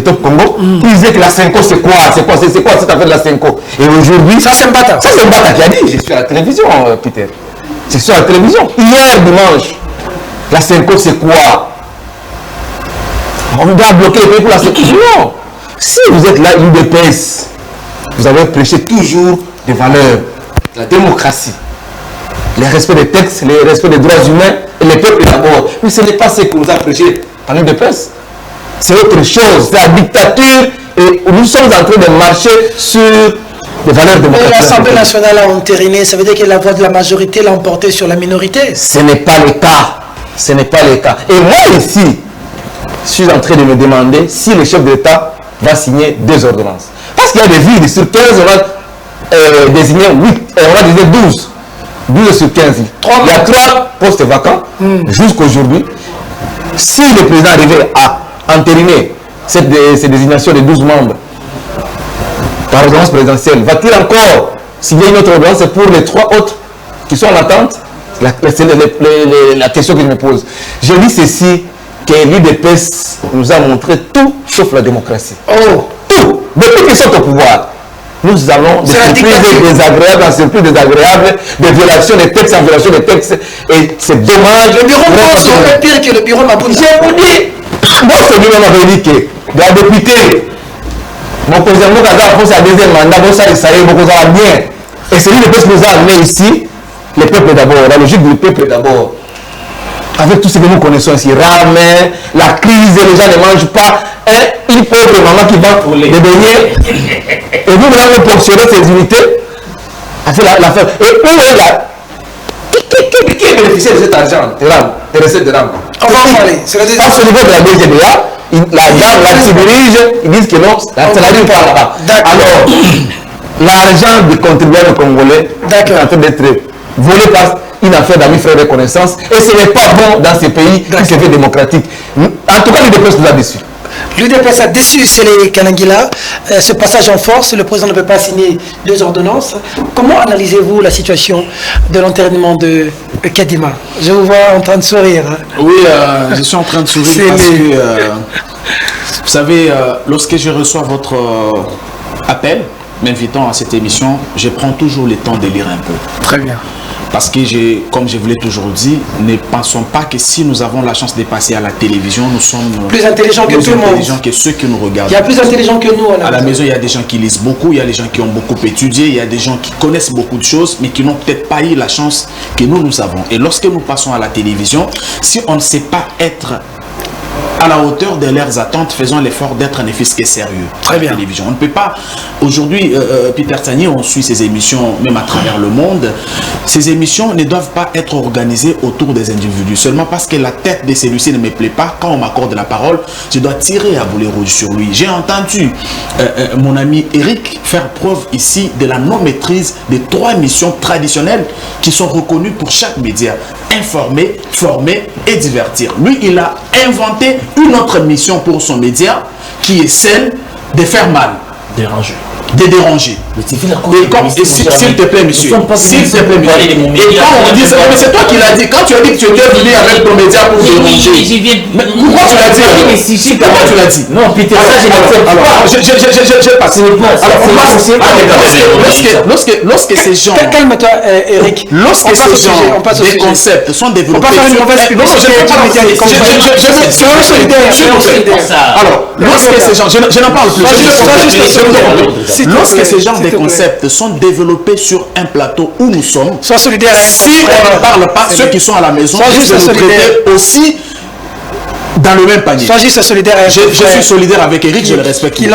Top Congo, qui disait que la CENCO c'est quoi cette affaire de la CENCO. Et aujourd'hui, ça c'est Mbata. Ça c'est Mbata qui a dit, je suis à la télévision, Peter. C'est sur la télévision. Hier dimanche, la CENCO c'est quoi? On doit bloquer les pays pour la CENCO. Non. Si vous êtes là, UDPS, vous avez prêché toujours des valeurs, la démocratie, le respect des textes, le respect des droits humains et les peuples d'abord. Mais ce n'est pas ce que nous a prêché par l'UDPS. C'est autre chose, c'est la dictature et nous sommes en train de marcher sur des valeurs démocratiques. Et l'Assemblée nationale a entériné, ça veut dire que la voix de la majorité l'a emporté sur la minorité. Ce n'est pas le cas. Ce n'est pas le cas. Et moi ici, je suis en train de me demander si le chef d'État va signer 2 ordonnances. Parce qu'il y a des villes, sur 15, on va désigner 8, on va désigner 12. 12 sur 15. Il y a 3 postes vacants jusqu'aujourd'hui. Si le président arrivait à entériner cette désignation de 12 membres par ordonnance présidentielle, va-t-il encore signer une autre ordonnance pour les 3 autres qui sont en attente? C'est la question que je me pose. Je dis ceci, que l'UDPS nous a montré tout sauf la démocratie. Oh, tout. Depuis qu'ils sont au pouvoir, nous allons des surprises désagréables en surprises désagréables, des violations des textes en violation des textes. Et c'est dommage. Le bureau Ponce est pire que le bureau Mabunda. Je vous dis, moi, c'est lui-même avait dit que la députée, mon président Moukada, pour sa deuxième mandat, pour ça, ça y est, beaucoup ça va bien. Et c'est lui le peuple qui nous a amené ici, le peuple d'abord, la logique du peuple d'abord. Avec tout ce que nous connaissons ici, ramen, la crise, les gens ne mangent pas, une pauvre maman qui vend les beignets, et vous allez ponctionner ces unités, l'affaire. Et où est la... Qui est bénéficié de cet argent, des recettes de rame? On va en parler. Parce qu'au niveau de la DGDA, la dame, la dirige, ils disent que non, ça n'arrive pas là-bas. Alors, l'argent du contribuable congolais est en train d'être volé par une affaire d'amis, frères et connaissances, et ce n'est pas bon dans ces pays qui se fait démocratique. En tout cas, l'UDPS nous a déçus. L'UDPS a déçu chez les Kanangila. Ce passage en force, le président ne peut pas signer 2 ordonnances. Comment analysez-vous la situation de l'enterrement de Kadima? Je vous vois en train de sourire. Oui, je suis en train de sourire parce que, vous savez, lorsque je reçois votre appel m'invitant à cette émission, je prends toujours le temps de lire un peu. Très bien. Parce que, comme je vous l'ai toujours dit, ne pensons pas que si nous avons la chance de passer à la télévision, nous sommes plus intelligents que tout le monde. Plus intelligents que ceux qui nous regardent. Il y a plus intelligents que nous à la maison. Il y a des gens qui lisent beaucoup, il y a des gens qui ont beaucoup étudié, il y a des gens qui connaissent beaucoup de choses, mais qui n'ont peut-être pas eu la chance que nous avons. Et lorsque nous passons à la télévision, si on ne sait pas être à la hauteur de leurs attentes, faisons l'effort d'être un fils qui est sérieux. Très bien. Télévision. On ne peut pas, aujourd'hui, Peter Tani, on suit ces émissions même à travers le monde. Ces émissions ne doivent pas être organisées autour des individus. Seulement parce que la tête de celui-ci ne me plaît pas, quand on m'accorde la parole, je dois tirer à boulet rouge sur lui. J'ai entendu mon ami Eric faire preuve ici de la non-maîtrise des 3 missions traditionnelles qui sont reconnues pour chaque média. Informer, former et divertir. Lui, il a inventé une autre mission pour son média qui est celle de faire mal. Déranger. De déranger. S'il te plaît, monsieur. S'il te plaît, monsieur. Et quand on dit ça, mais c'est toi qui l'as dit. Quand tu as dit que tu étais venu avec ton média pour déranger. Pourquoi tu l'as dit? Pourquoi tu l'as dit? Non, Peter, ça je n'accepte pas. Je passe. Alors, lorsque ces gens... Calme-toi, Eric. Lorsque ces gens, des concepts sont développés... On va faire une mauvaise publicité. Alors, lorsque ces gens... Je n'en parle plus. Lorsque ces genres de concepts sont développés sur un plateau où nous sommes, sois solidaire. Si on ne parle pas, ceux qui sont à la maison, ils se nous traiter aussi dans le même panier. Sois juste solidaire. Je suis solidaire avec Eric, je le respecte. Mais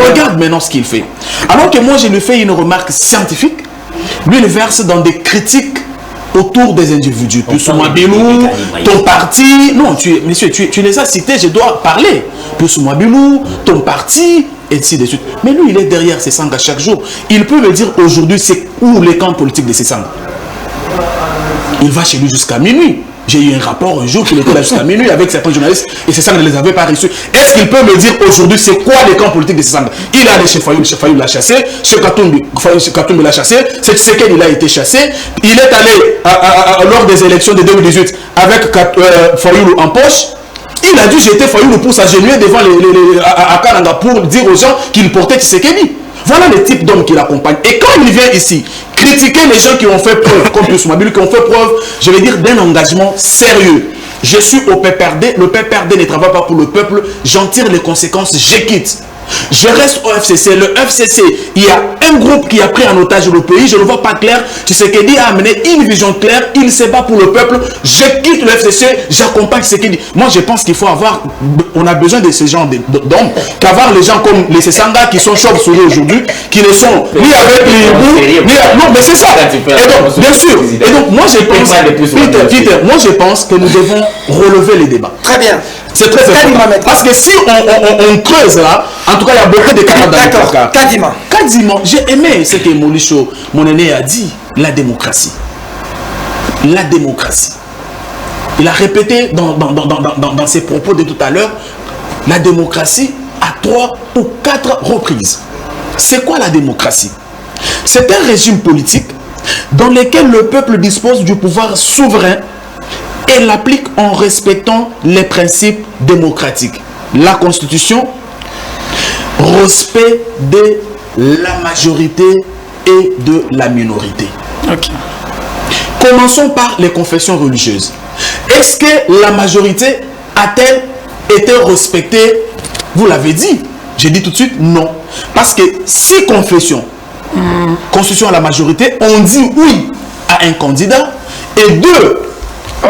regarde maintenant ce qu'il fait. Alors que moi, je lui fais une remarque scientifique, lui, il verse dans des critiques autour des individus. Plus ou moins Bilou, ton parti. Non, monsieur, tu les as cités, je dois parler. Plus ou moins Bilou, ton parti, et ainsi de suite. Mais lui, il est derrière ces sangs à chaque jour. Il peut me dire aujourd'hui, c'est où les camps politiques de ces sangs. Il va chez lui jusqu'à minuit. J'ai eu un rapport un jour qu'il était là jusqu'à minuit avec certains journalistes et ces sangs ne les avait pas reçus. Est-ce qu'il peut me dire aujourd'hui c'est quoi les camps politiques de ces sangs? Il a allé chez Fayoul l'a chassé, chez Katumbi l'a chassé, c'est Tshisekedi il a été chassé. Il est allé lors des élections de 2018 avec Fayoul en poche. Il a dû jeter Fayoul pour s'agenouiller devant à Kananga pour dire aux gens qu'il portait Tshisekedi. Voilà le type d'homme qui l'accompagne. Et quand il vient ici, critiquer les gens qui ont fait preuve, comme Pius Mabile, qui ont fait preuve, je vais dire, d'un engagement sérieux. Je suis au PPRD, le PPRD ne travaille pas pour le peuple, j'en tire les conséquences, je quitte. Je reste au FCC. Le FCC, il y a un groupe qui a pris en otage le pays, je ne le vois pas clair. Tshisekedi a amené une vision claire, il se bat pour le peuple. Je quitte le FCC, j'accompagne Tshisekedi. Moi, je pense qu'il faut avoir, on a besoin de ce genre d'hommes, qu'avoir les gens comme les Sessanga qui sont chauves-souris aujourd'hui, qui ne sont ni avec les hiboux, ni avec... Non, mais c'est ça. Et donc, bien sûr. Et donc, moi, je pense, Peter, moi, je pense que nous devons relever les débats. Très bien. C'est très important. Parce que si on creuse là, en tout cas, il y a beaucoup de camarades dans le cas. Kadima, j'ai aimé ce que Molicho, mon aîné, a dit. La démocratie. La démocratie. Il a répété dans ses propos de tout à l'heure, la démocratie à 3 ou 4 reprises. C'est quoi la démocratie? C'est un régime politique dans lequel le peuple dispose du pouvoir souverain et l'applique en respectant les principes démocratiques. La Constitution, respect des la majorité et de la minorité. Ok. Commençons par les confessions religieuses. Est-ce que la majorité a-t-elle été respectée? Vous l'avez dit. J'ai dit tout de suite non. Parce que 6 confessions, constitution à la majorité, on dit oui à un candidat, et 2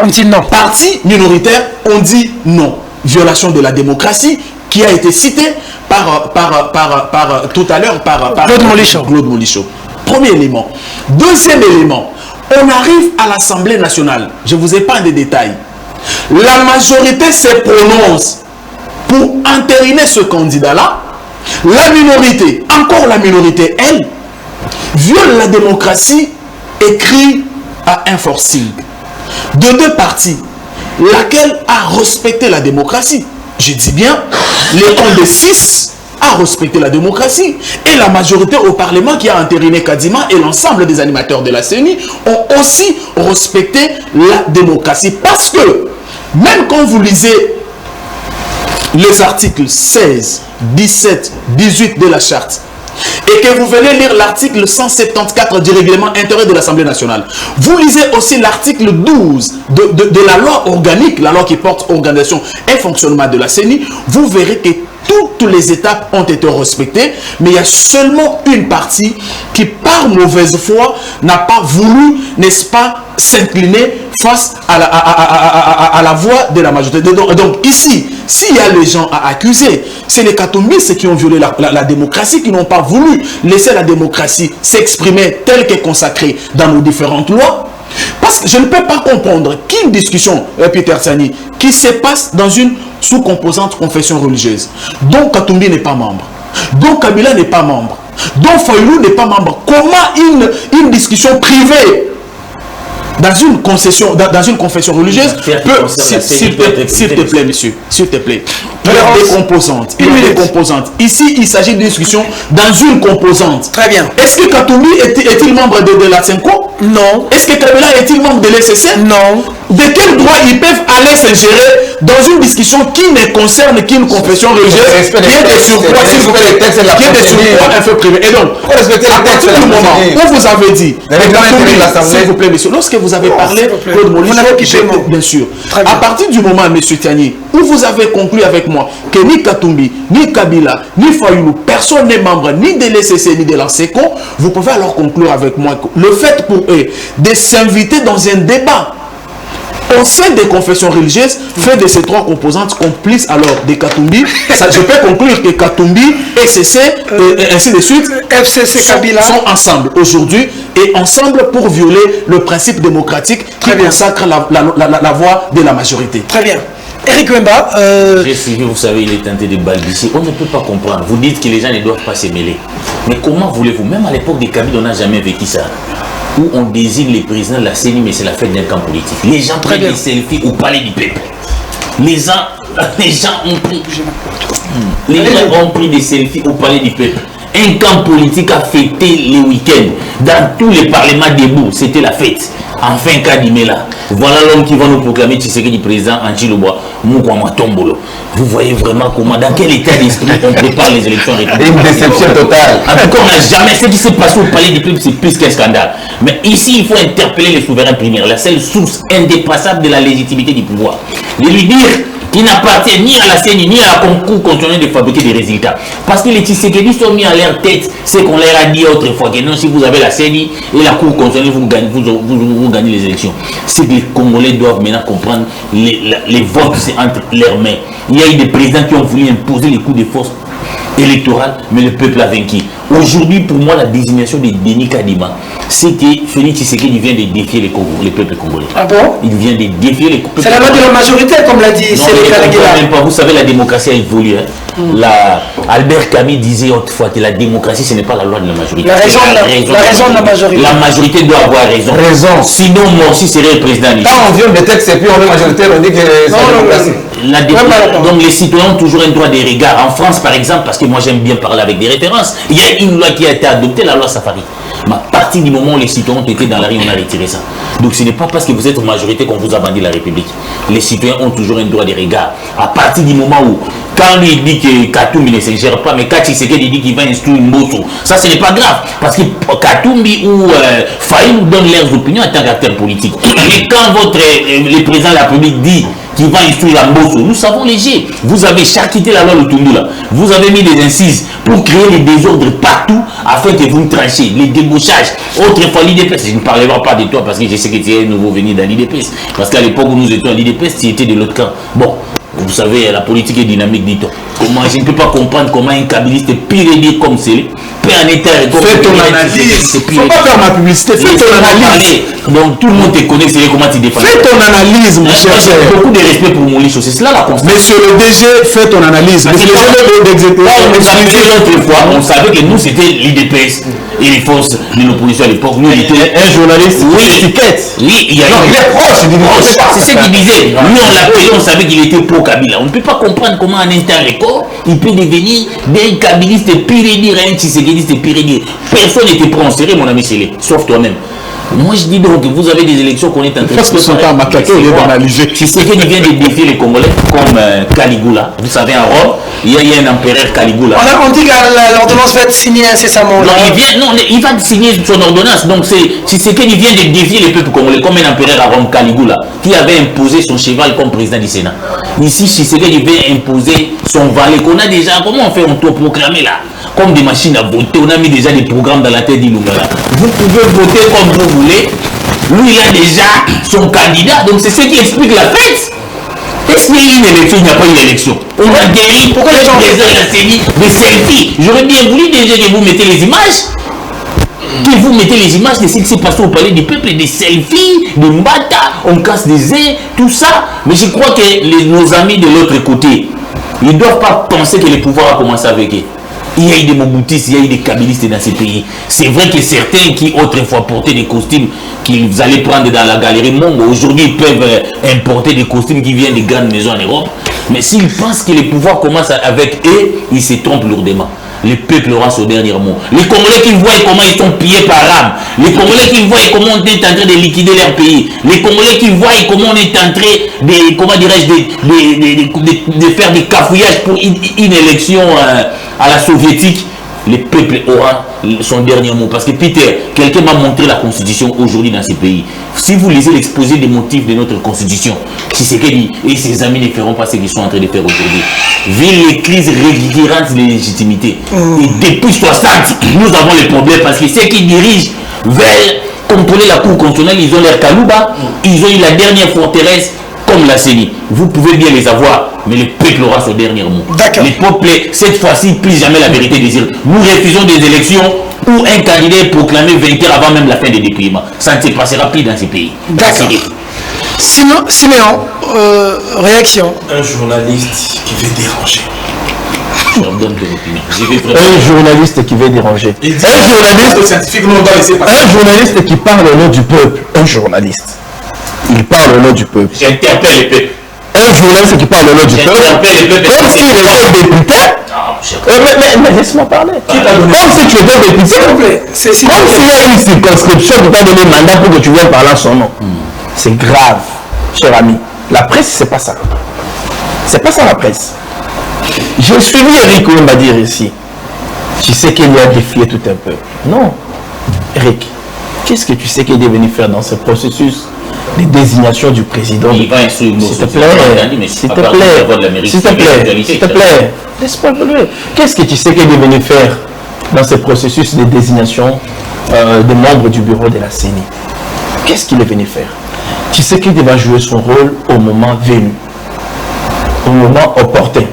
on dit non. Partis minoritaires, on dit non. Violation de la démocratie qui a été citée par tout à l'heure par Claude Molichon. Premier élément. Deuxième élément, on arrive à l'Assemblée nationale. Je vous épargne des détails. La majorité se prononce pour entériner ce candidat-là. La minorité, encore la minorité, elle, viole la démocratie et crie à un forcing. De 2 partis, laquelle a respecté la démocratie. Je dis bien, les camps de 6 a respecté la démocratie. Et la majorité au Parlement qui a entériné Kadima et l'ensemble des animateurs de la CENI ont aussi respecté la démocratie. Parce que, même quand vous lisez les articles 16, 17, 18 de la charte, et que vous venez lire l'article 174 du règlement intérieur de l'Assemblée nationale, vous lisez aussi l'article 12 de la loi organique, la loi qui porte organisation et fonctionnement de la CENI, vous verrez que toutes les étapes ont été respectées, mais il y a seulement une partie qui, par mauvaise foi, n'a pas voulu, n'est-ce pas, s'incliner face à la voix de la majorité. Donc ici, s'il y a les gens à accuser, c'est les katombistes qui ont violé la démocratie, qui n'ont pas voulu laisser la démocratie s'exprimer telle qu'elle est consacrée dans nos différentes lois. Parce que je ne peux pas comprendre qu'une discussion, Peter Tsani, qui se passe dans une sous-composante confession religieuse, dont Katumbi n'est pas membre, dont Kabila n'est pas membre, dont Fayoulou n'est pas membre. Comment une discussion privée dans une confession religieuse peut, s'il te plaît, monsieur, s'il te plaît, il y a des composantes. Il y a des composantes. Ici, il s'agit d'une discussion dans une composante. Très bien. Est-ce que Katumbi est-il membre de la CENCO? Non. Est-ce que Kabila est-il membre de l'ECC? Non. De quel droit ils peuvent aller s'ingérer dans une discussion qui ne concerne qu'une confession religieuse, qui est de surcroît, un peu privé? Et donc, à partir du moment où vous avez dit, s'il vous plaît, monsieur, lorsque vous avez parlé, Claude Molichon, bien sûr, à partir du moment, monsieur Tsani, où vous avez conclu avec moi que ni Katumbi, ni Kabila, ni Fayoulou, personne n'est membre ni de l'ECC ni de la SECO, vous pouvez alors conclure avec moi que le fait pour eux de s'inviter dans un débat au sein des confessions religieuses fait de ces 3 composantes complices alors de Katumbi. Je peux conclure que Katumbi, ECC et ainsi de suite FCC Kabila sont ensemble aujourd'hui et ensemble pour violer le principe démocratique qui consacre la voix de la majorité. Très bien. Eric Wemba, j'ai suivi, vous savez, il est tenté de balbutier. On ne peut pas comprendre. Vous dites que les gens ne doivent pas se mêler. Mais comment voulez-vous? Même à l'époque des Kabila, on n'a jamais vécu ça. Où on désigne les présidents de la CENI, mais c'est la fête d'un camp politique. Les gens prennent des selfies au palais du peuple. Les gens ont pris des selfies au palais du peuple. Un camp politique a fêté les week-ends. Dans tous les parlements debout, c'était la fête. Enfin, Kadimela. Voilà l'homme qui va nous proclamer Tshisekedi président Antiloboa, Mukwama Tombolo. Vous voyez vraiment comment, dans quel état d'esprit on prépare les élections républicaines. Une déception totale. En tout cas, on n'a jamais. Ce qui s'est passé au palais du peuple, c'est plus qu'un scandale. Mais ici, il faut interpeller les souverains primaires, la seule source indépassable de la légitimité du pouvoir. De lui dire qui n'appartient ni à la CENI ni à la concours constitutionnel de fabriquer des résultats. Parce que les Tshisekedi sont mis à leur tête ce qu'on leur a dit autrefois, que non, si vous avez la CENI et la cour constitutionnelle, vous gagnez les élections. C'est que les Congolais doivent maintenant comprendre les votes, c'est entre leurs mains. Il y a eu des présidents qui ont voulu imposer les coups de force électorale, mais le peuple a vaincu. Aujourd'hui, pour moi, la désignation de Denis Kadima, c'est que Félix Tshisekedi vient de défier les peuples congolais. Ah bon? Il vient de défier les peuples. C'est la loi de la majorité, comme l'a dit même pas. Vous savez, la démocratie a évolué. Albert Camus disait autrefois que la démocratie, ce n'est pas la loi de la majorité. La raison de la majorité. La majorité doit avoir raison. Sinon, moi aussi, serais le président. Quand on viole des textes et puis on est majoritaire, on dit que c'est la démocratie. Donc les citoyens ont toujours un droit de regard. En France, par exemple, parce que moi j'aime bien parler avec des références, il y a une loi qui a été adoptée, la loi Safari. Mais à partir du moment où les citoyens ont été dans la rue, on a retiré ça. Donc ce n'est pas parce que vous êtes en majorité qu'on vous a vendu la République. les citoyens ont toujours un droit de regard. À partir du moment où, quand lui dit que Katumbi ne se gère pas, mais quand Tshisekedi dit qu'il va instruire Mbosso, ça ce n'est pas grave. Parce que Katumbi ou Faye nous donnent leurs opinions en tant qu'acteurs politiques. Et quand le président de la République dit qu'il va instruire Mbosso, nous savons léger. Vous avez charcuté la loi Lutundula. Vous avez mis des incises pour créer les désordres partout afin que vous me tranchiez. Les débauchages. Autrefois, l'IDPS, je ne parlerai pas de toi parce que je sais que tu es nouveau venu dans l'IDPS. Parce qu'à l'époque où nous étions à l'IDPS, tu étais de l'autre camp. Bon, vous savez, la politique est dynamique, dit-on. Comment je ne peux pas comprendre comment un kabiliste pire dire comme c'est peut en état. Fais ton analyse. Faut pas faire ma publicité. Fais ton analyse. Donc tout le monde te connaît, c'est comment tu défends. Fais ton analyse, mon cher. J'ai beaucoup de respect pour mon licho, c'est cela la constance. Monsieur le DG, fais ton analyse. Parce que l'autre fois, on savait que nous c'était l'IDPS et les forces de l'opposition à l'époque. Nous était un journaliste. Oui, oui, il y a il est proche. C'est ce qu'il disait. Nous on l'appelait, on savait qu'il était pro Kabila. On ne peut pas comprendre comment en un temps record, il peut devenir d'un kabiliste pire et dire un tshisekidiste pire et dire. Personne n'était prêt en serrer, mon ami Célé, sauf toi-même. Moi je dis donc que vous avez des élections qu'on est en train de parce que son temps macaqué, il est banalisé. Tshisekedi vient de défier les Congolais comme Caligula. Vous savez, en Rome, il y a un empereur Caligula. On dit que l'ordonnance va être signée incessamment. Non, il va signer son ordonnance. Donc Tshisekedi vient de défier les peuples congolais comme un empereur à Rome, Caligula, qui avait imposé son cheval comme président du Sénat. Ici, Tshisekedi vient imposer son valet qu'on a déjà. Comment on fait on doit proclamer là? Comme des machines à voter, on a mis déjà des programmes dans la tête d'Ilungala. Vous pouvez voter comme vous voulez. Lui, il a déjà son candidat. Donc, c'est ce qui explique la fête. Est-ce qu'il y a eu une élection? Il n'y a pas eu d'élection. On a guéri. Pourquoi les gens la série des selfies? J'aurais bien voulu déjà que vous mettez les images. Que vous mettez les images de ce qui s'est passé au palais du peuple, des selfies, des mbata, on casse des airs, tout ça. Mais je crois que nos amis de l'autre côté, ils ne doivent pas penser que le pouvoir a commencé avec eux. Il y a eu des Mobutistes, il y a eu des Kabilistes dans ces pays. C'est vrai que certains qui autrefois portaient des costumes qu'ils allaient prendre dans la galerie Mongo, aujourd'hui ils peuvent importer des costumes qui viennent des grandes maisons en Europe. Mais s'ils pensent que le pouvoir commence avec eux, ils se trompent lourdement. Le peuple aura son dernier mot. Les Congolais qui voient comment ils sont pillés par âme. Les Congolais qui voient comment on est en train de liquider leur pays. Les Congolais qui voient comment on est en train de, comment dirais-je, de faire des cafouillages pour une élection à la soviétique. Le peuple aura son dernier mot. Parce que Peter, quelqu'un m'a montré la constitution aujourd'hui dans ces pays. Si vous lisez l'exposé des motifs de notre constitution, Tshisekedi et ses amis ne feront pas ce qu'ils sont en train de faire aujourd'hui. Vu les crises récurrentes de légitimité. Et depuis 60, nous avons les problèmes parce que ceux qui dirigent veulent contrôler la cour constitutionnelle, ils ont l'air Kalouba, ils ont eu la dernière forteresse comme la CENI. Vous pouvez bien les avoir, mais le peuple aura son dernier mot. Le peuple, cette fois-ci, plus jamais la vérité désire. Nous refusons des élections où un candidat est proclamé vainqueur avant même la fin des dépouillements. Ça ne se passera plus dans ces pays. D'accord. Siméon, réaction. Un journaliste qui veut déranger. Un journaliste qui veut déranger. Un journaliste qui parle au nom du peuple. Un journaliste. Il parle au nom du peuple. J'interpelle le peuple. Un journaliste qui parle au nom du peuple. Comme s'il était député. Mais laisse-moi parler. Comme si tu étais député. Comme s'il y a une circonscription qui t'a donné mandat pour que tu viennes parler en son nom. C'est grave, cher ami. La presse, c'est pas ça. C'est pas ça la presse. J'ai suivi Eric Ouembadir ici. Tu sais qu'il y a défié tout un peu. Non. Eric, qu'est-ce que tu sais qu'il est venu faire dans ce processus de désignation du président? Il va instruire s'il te plaît, s'il te plaît, s'il te plaît, s'il te plaît, laisse-moi parler. Qu'est-ce que tu sais qu'il est venu faire dans ce processus de désignation des membres du bureau de la CENI? Qu'est-ce qu'il est venu faire? Tu sais qu'il va jouer son rôle au moment venu, au moment opportun.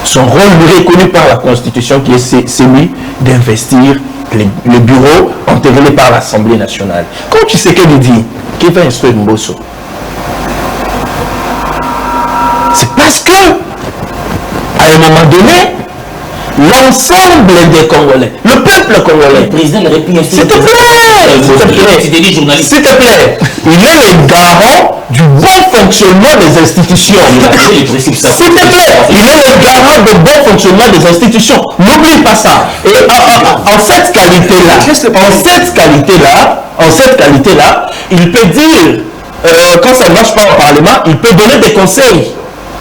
Son rôle reconnu par la Constitution qui est celui d'investir le bureau entériné par l'Assemblée nationale. Quand tu sais qu'il dit qu'il va instruire Mbosso, c'est parce que à un moment donné, l'ensemble des Congolais, le peuple congolais, le président de la République, s'il te plaît, s'il te plaît, il est le garant du bon fonctionnement des institutions. S'il te plaît, il est le garant du bon fonctionnement des institutions. N'oublie pas ça. Et en cette qualité-là, il peut dire quand ça ne marche pas au Parlement, il peut donner des conseils.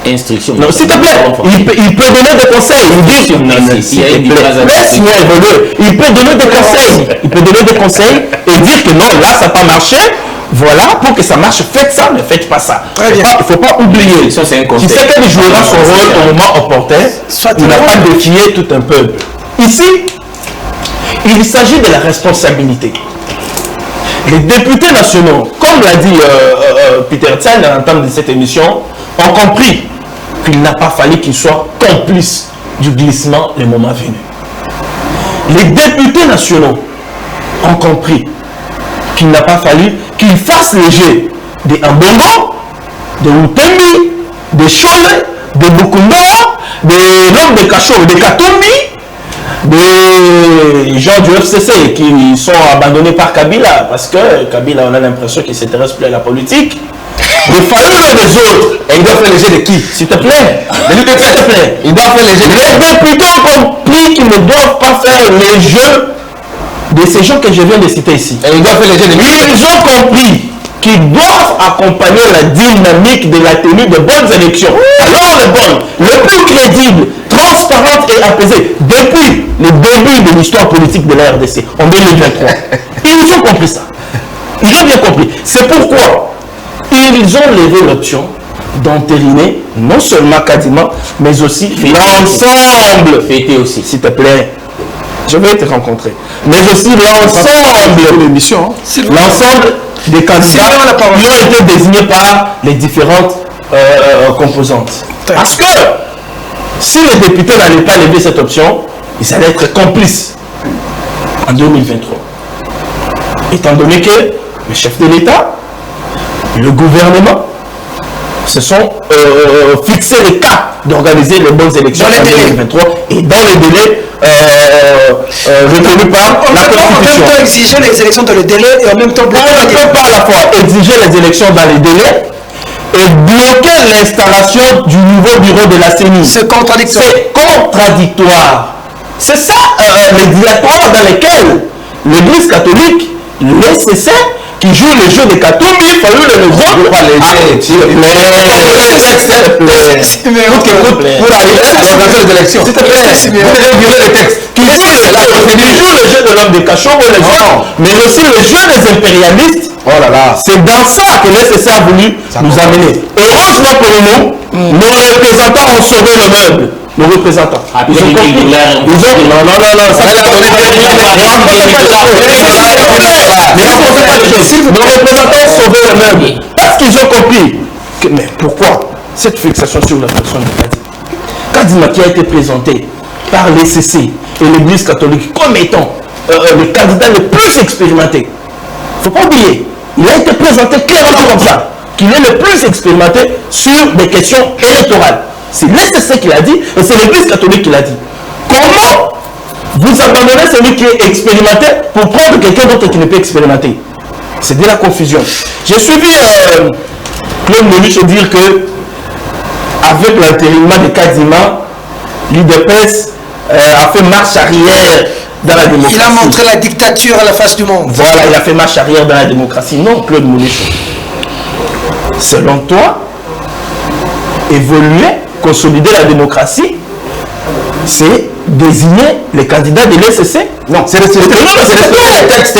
Instruction. Non, s'il te plaît, il peut donner des conseils. Il dit, laisse-moi évoluer. Il peut donner des conseils. Il peut donner des conseils et dire que non, là, ça n'a pas marché. Voilà, pour que ça marche, faites ça, ne faites pas ça. Il ne faut pas oublier. Ça, c'est un conseil. Tu sais qu'elle jouera son rôle au moment opportun. Il n'a pas défié tout un peuple. Ici, il s'agit de la responsabilité. Les députés nationaux, comme l'a dit Peter Tsan à l'entame de cette émission, ont compris qu'il n'a pas fallu qu'ils soient complices du glissement le moment venu. Les députés nationaux ont compris qu'il n'a pas fallu qu'ils fassent le jeu de Ambongo, de Utembi, de Chole, de Bukunda, de l'homme de Cachot, de Katumbi, des gens du FCC qui sont abandonnés par Kabila, parce que Kabila, on a l'impression qu'il ne s'intéresse plus à la politique. Il fallait des autres. Et il doit faire les jeux de qui? S'il te plaît. S'il te plaît. Il doit faire les jeux de qui? Les députés ont compris qu'ils ne doivent pas faire les jeux de ces gens que je viens de citer ici. Et ils doivent faire les jeux de qui? Ils ont compris qu'ils doivent accompagner la dynamique de la tenue de bonnes élections. Alors les bonnes, les plus crédibles, transparentes et apaisées, depuis le début de l'histoire politique de la RDC, en 2023. Ils ont compris ça. Ils ont bien compris. C'est pourquoi ils ont levé l'option d'entériner non seulement Kadima, mais aussi l'ensemble. Fêter aussi. S'il te plaît, je vais te rencontrer. Mais aussi l'ensemble de l'émission. L'ensemble des candidats qui ont été désignés par les différentes composantes. Parce que si les députés n'allaient pas lever cette option, ils allaient être complices en 2023. Étant donné que le chef de l'État, le gouvernement se sont fixés le cap d'organiser les bonnes élections en 2023 et dans les délais retenus par la Constitution. En même temps exiger les élections dans le délai et en même temps... On ne peut pas à la fois exiger les élections dans les délais et bloquer l'installation du nouveau bureau de la CENI. C'est contradictoire. C'est contradictoire. C'est ça les diatoires dans lesquels l'Église catholique, l'ECC, qui joue le jeu de Katumbi, il faut le résoudre. Pour arriver à l'organisation des élections. Vous devez violer les textes. Qui joue le jeu de l'homme de Cachot, mais aussi le jeu des impérialistes. Oh là là. C'est dans ça que l'ECC a voulu nous amener. Heureusement pour nous, nos représentants ont sauvé le meuble. Nos représentants. Ils ont compris. Non, ça va donner nos représentants ont sauvé le meuble. Parce qu'ils ont compris. Mais pourquoi cette fixation sur la personne de Kadima? Kadima qui a été présenté par l'ECC et l'Église catholique comme étant le candidat le plus expérimenté. Il ne faut pas oublier, il a été présenté clairement comme ça, qu'il est le plus expérimenté sur des questions électorales. C'est l'ECC qui l'a dit et c'est l'Église catholique qui l'a dit. Comment vous abandonnez celui qui est expérimenté pour prendre quelqu'un d'autre qui ne peut expérimenter? C'est de la confusion. J'ai suivi Claude Meluche dire que avec l'intérimat de Kadima, l'UDPS a fait marche arrière dans la démocratie. Il a montré la dictature à la face du monde. Voilà, il a fait marche arrière dans la démocratie. Non, Claude Meluche. Selon toi, évoluer, consolider la démocratie, c'est désigner les candidats de l'ECC? Non, c'est respecter les textes.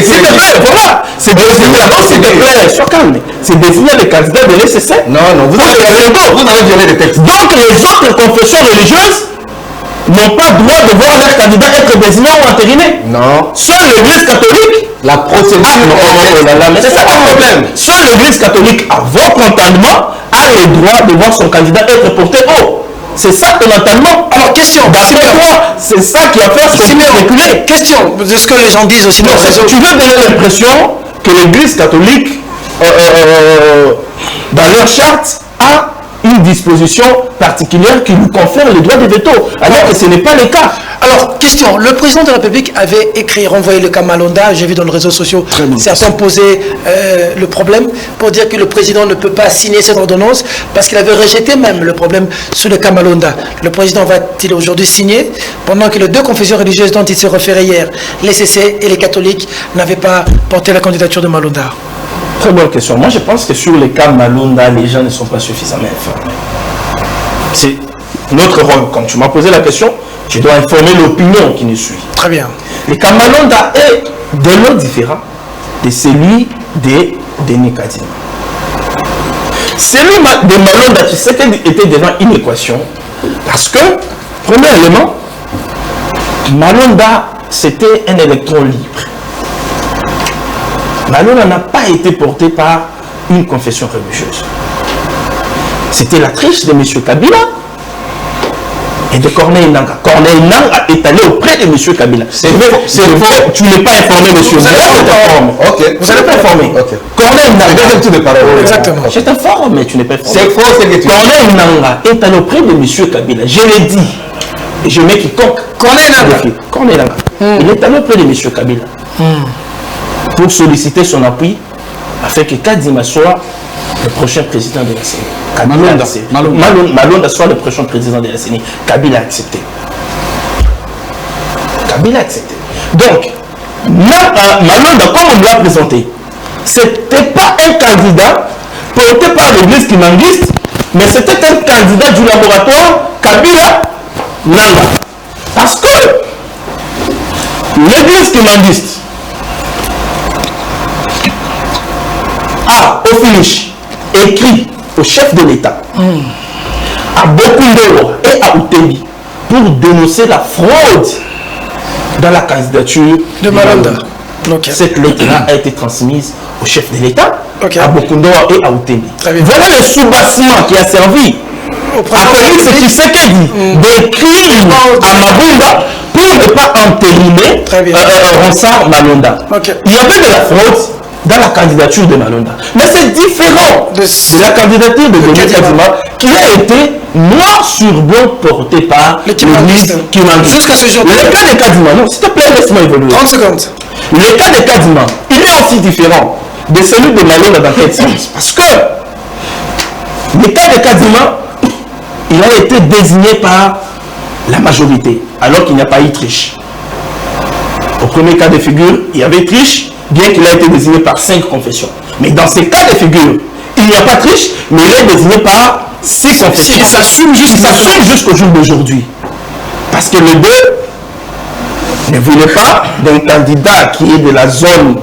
Voilà, c'est désigner, sois calme. C'est désigner les candidats de l'ECC? Non, vous avez violé les textes. Donc les autres confessions religieuses n'ont pas droit de voir leurs candidats être désignés ou entérinés. Non. Seule l'Église catholique, la procédure. C'est ça le problème. Seule l'Église catholique, à votre entendement, a le droit de voir son candidat être porté haut. C'est ça ton entendement. Alors, question. C'est ça qui a fait spéculer. Question de ce que les gens disent aussi. Non, tu veux donner l'impression que l'Église catholique, dans leur charte, a une disposition particulière qui lui confère le droit de veto, alors que ce n'est pas le cas. Alors, question, le président de la République avait écrit, renvoyé le cas Malonda, j'ai vu dans les réseaux sociaux, certains posaient le problème pour dire que le président ne peut pas signer cette ordonnance parce qu'il avait rejeté même le problème sur le cas Malonda. Le président va-t-il aujourd'hui signer pendant que les deux confessions religieuses dont il s'est référé hier, les CC et les catholiques, n'avaient pas porté la candidature de Malonda? Très bonne question. Moi, je pense que sur les cas Malonda, les gens ne sont pas suffisamment informés. C'est notre rôle. Comme tu m'as posé la question, je dois informer l'opinion qui nous suit. Très bien. Le cas Malonda est de l'autre différent de celui de Denis Kadima. Celui de Malonda, tu sais qu'il était devant une équation. Parce que, premier élément, Malonda, c'était un électron libre. Malonda n'a pas été porté par une confession religieuse. C'était la triche de M. Kabila et de Corneille Nangaa. Corneille Nangaa est allé auprès de M. Kabila. C'est faux. Tu n'es pas informé, monsieur. Vous n'êtes pas informé. Corneille Nangaa. Exactement. Je t'informe, mais tu n'es pas informé. C'est faux, c'est que tu Corneille Nangaa est allé auprès de M. Kabila. Je l'ai dit. Et je mets quiconque. Corneille Nangaa. Il est allé auprès de M. Kabila. Pour solliciter son appui afin que Kadima soit le prochain président de la CENI. Malonda soit le prochain président de la CENI. Kabila a accepté. Donc, Malonda, comme on l'a présenté, ce n'était pas un candidat porté par l'église kimangiste, mais c'était un candidat du laboratoire Kabila Nangaa. Parce que l'église kimangiste a, au finish, écrit au chef de l'État, à Bokundoro et à Outembi, pour dénoncer la fraude dans la candidature de Malonda. Okay. Cette lettre-là a été transmise au chef de l'État, à Bokundoro et à Outembi. Voilà le sous-bassement qui a servi à Félix Tshisekedi d'écrire à Mabunda pour ne pas entériner Ronsard Malonda. Il y avait de la fraude dans la candidature de Malonda. Mais c'est différent de la candidature de Denis Kadima qui a été noir sur blanc porté par l'église kimangiste. Jusqu'à ce jour. Le cas de Kadima, non, s'il te plaît, laisse-moi évoluer. 30 secondes. Le cas de Kadima, il est aussi différent de celui de Malonda dans quel sens? Parce que le cas de Kadima, il a été désigné par la majorité, alors qu'il n'y a pas eu triche. Au premier cas de figure, il y avait triche, bien qu'il a été désigné par 5 confessions. Mais dans ces cas de figure, il n'y a pas triche, mais il est désigné par 6 confessions. Il s'assume jusqu'au jour d'aujourd'hui. Parce que les deux ne voulaient pas d'un candidat qui est de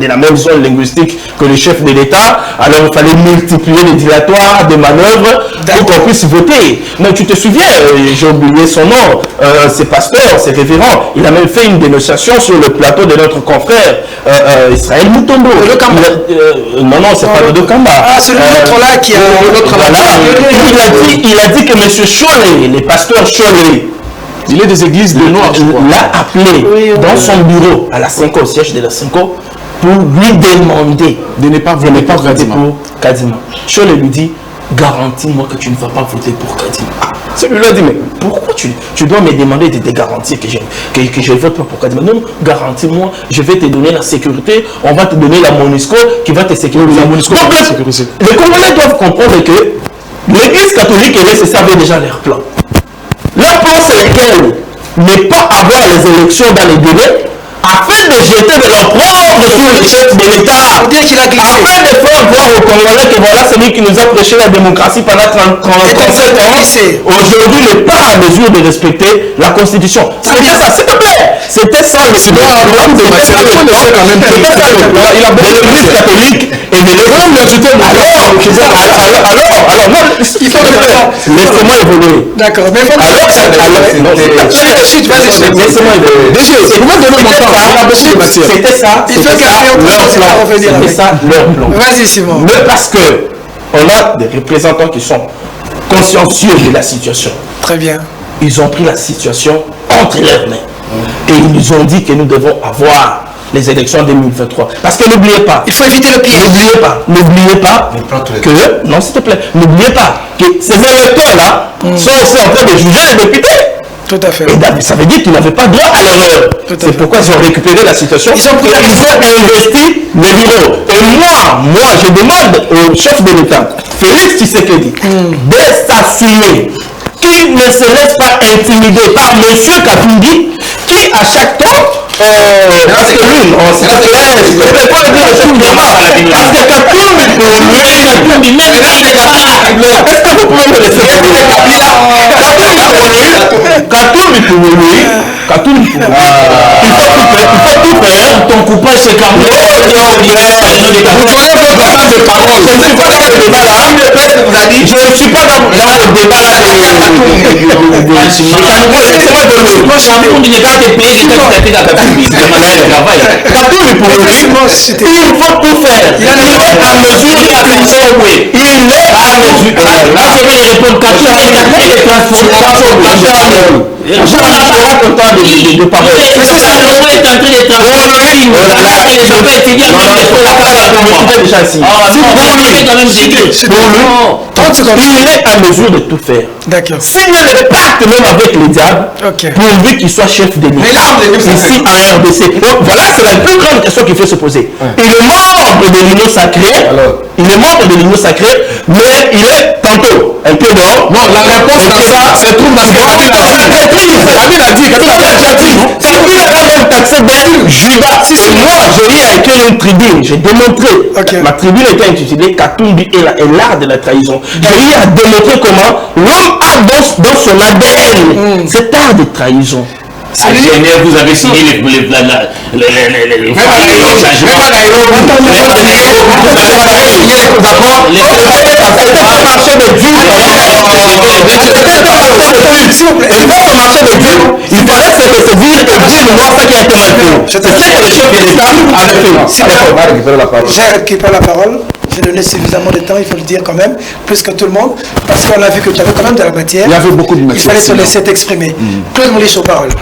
la même zone linguistique que le chef de l'État. Alors il fallait multiplier les dilatoires de manœuvres pour qu'on puisse voter. Mais tu te souviens, j'ai oublié son nom, c'est pasteur, c'est révérend. Il a même fait une dénonciation sur le plateau de notre confrère Israël Mutombo. Non, c'est pas le Dokamba. Ah, c'est l'autre là qui a l'autre voilà. Il a dit que M. Chollet, le pasteur Chollet, il est des églises de Noirs, l'a appelé dans son bureau à la Cinco, au siège de la Cinco, pour lui demander de ne pas voter pour Kadima. Chollet lui dit, garantis-moi que tu ne vas pas voter pour Kadima. Celui-là dit, mais pourquoi tu dois me demander de te garantir que je ne vote pas pour Kadima? Non, garantis-moi, je vais te donner la sécurité, on va te donner la MONUSCO qui va te sécuriser. Les Congolais doivent comprendre que l'église catholique et les savaient déjà leur plan. Leur plan, c'est lequel? Ne pas avoir les élections dans les délais afin de jeter de l'opprobre sur le chef de l'État. Afin de faire voir aux Congolais que voilà celui qui nous a prêché la démocratie pendant 37 ans. Aujourd'hui, n'est pas à mesure de respecter la Constitution. C'était ça, s'il te plaît. C'était ça le plan de l'église catholique et de laissez-moi évoluer. D'accord, mais laissez-moi évoluer. C'était ça. C'était ça leur plan. Vas-y, Simon. Mais parce que on a des représentants qui sont consciencieux de la situation. Très bien. Ils ont pris la situation entre leurs mains. Et ils nous ont dit que nous devons avoir les élections 2023. Parce que n'oubliez pas. Il faut éviter le piège. N'oubliez pas que. Non, s'il te plaît. N'oubliez pas que ces électeurs-là sont aussi en train de juger les députés. Tout à fait. Et ça veut dire qu'ils n'avaient pas droit à l'erreur. C'est pourquoi ils ont récupéré la situation. Ils ont investi les bureaux. Et moi, je demande au chef de l'État, Félix Tshisekedi, de s'assumer qu'il ne se laisse pas intimider par M. Katumbi, qui à chaque tour c'est l'une, c'est la thérèse. On peut pas dire le normal. Parce que Katoum pour lui, est-ce que vous pouvez me laisser parler? Katoum pour lui, il faut tout faire. Ton coupage c'est carré. Je ne suis pas dans le débat là. Il faut tout faire. Il est à mesure de la trahison. Il est à mesure. Là, je vais répondre quand il est de parole. C'est ça, le est en train de travailler. Il est à mesure de tout faire. D'accord. S'il y a des pactes même avec le diable, pourvu qu'il soit chef de l'État ici en RDC. Voilà, c'est la plus grande question qu'il faut se poser. Il est membre de l'Union sacrée. Mais il est tantôt un peu dehors. Non, la réponse dans ça se trouve dans ce que David a dit. Judas. Moi, j'ai eu à écrire une tribune. J'ai démontré. Ma tribune était intitulée Katumbi et l'art de la trahison. J'ai eu à démontrer comment l'homme a dans son ADN cet art de trahison. À Genève, vous avez signé les il paraît que c'est dire que Dieu ne voit pas qu'il y a été maintenant. C'est que le chef de l'État J'ai récupéré la parole. J'ai donné suffisamment de temps, il faut le dire quand même, plus que tout le monde, parce qu'on a vu que tu avais quand même de la matière. Il y avait beaucoup de matière. Il fallait te laisser t'exprimer. Claude Moulich aux paroles.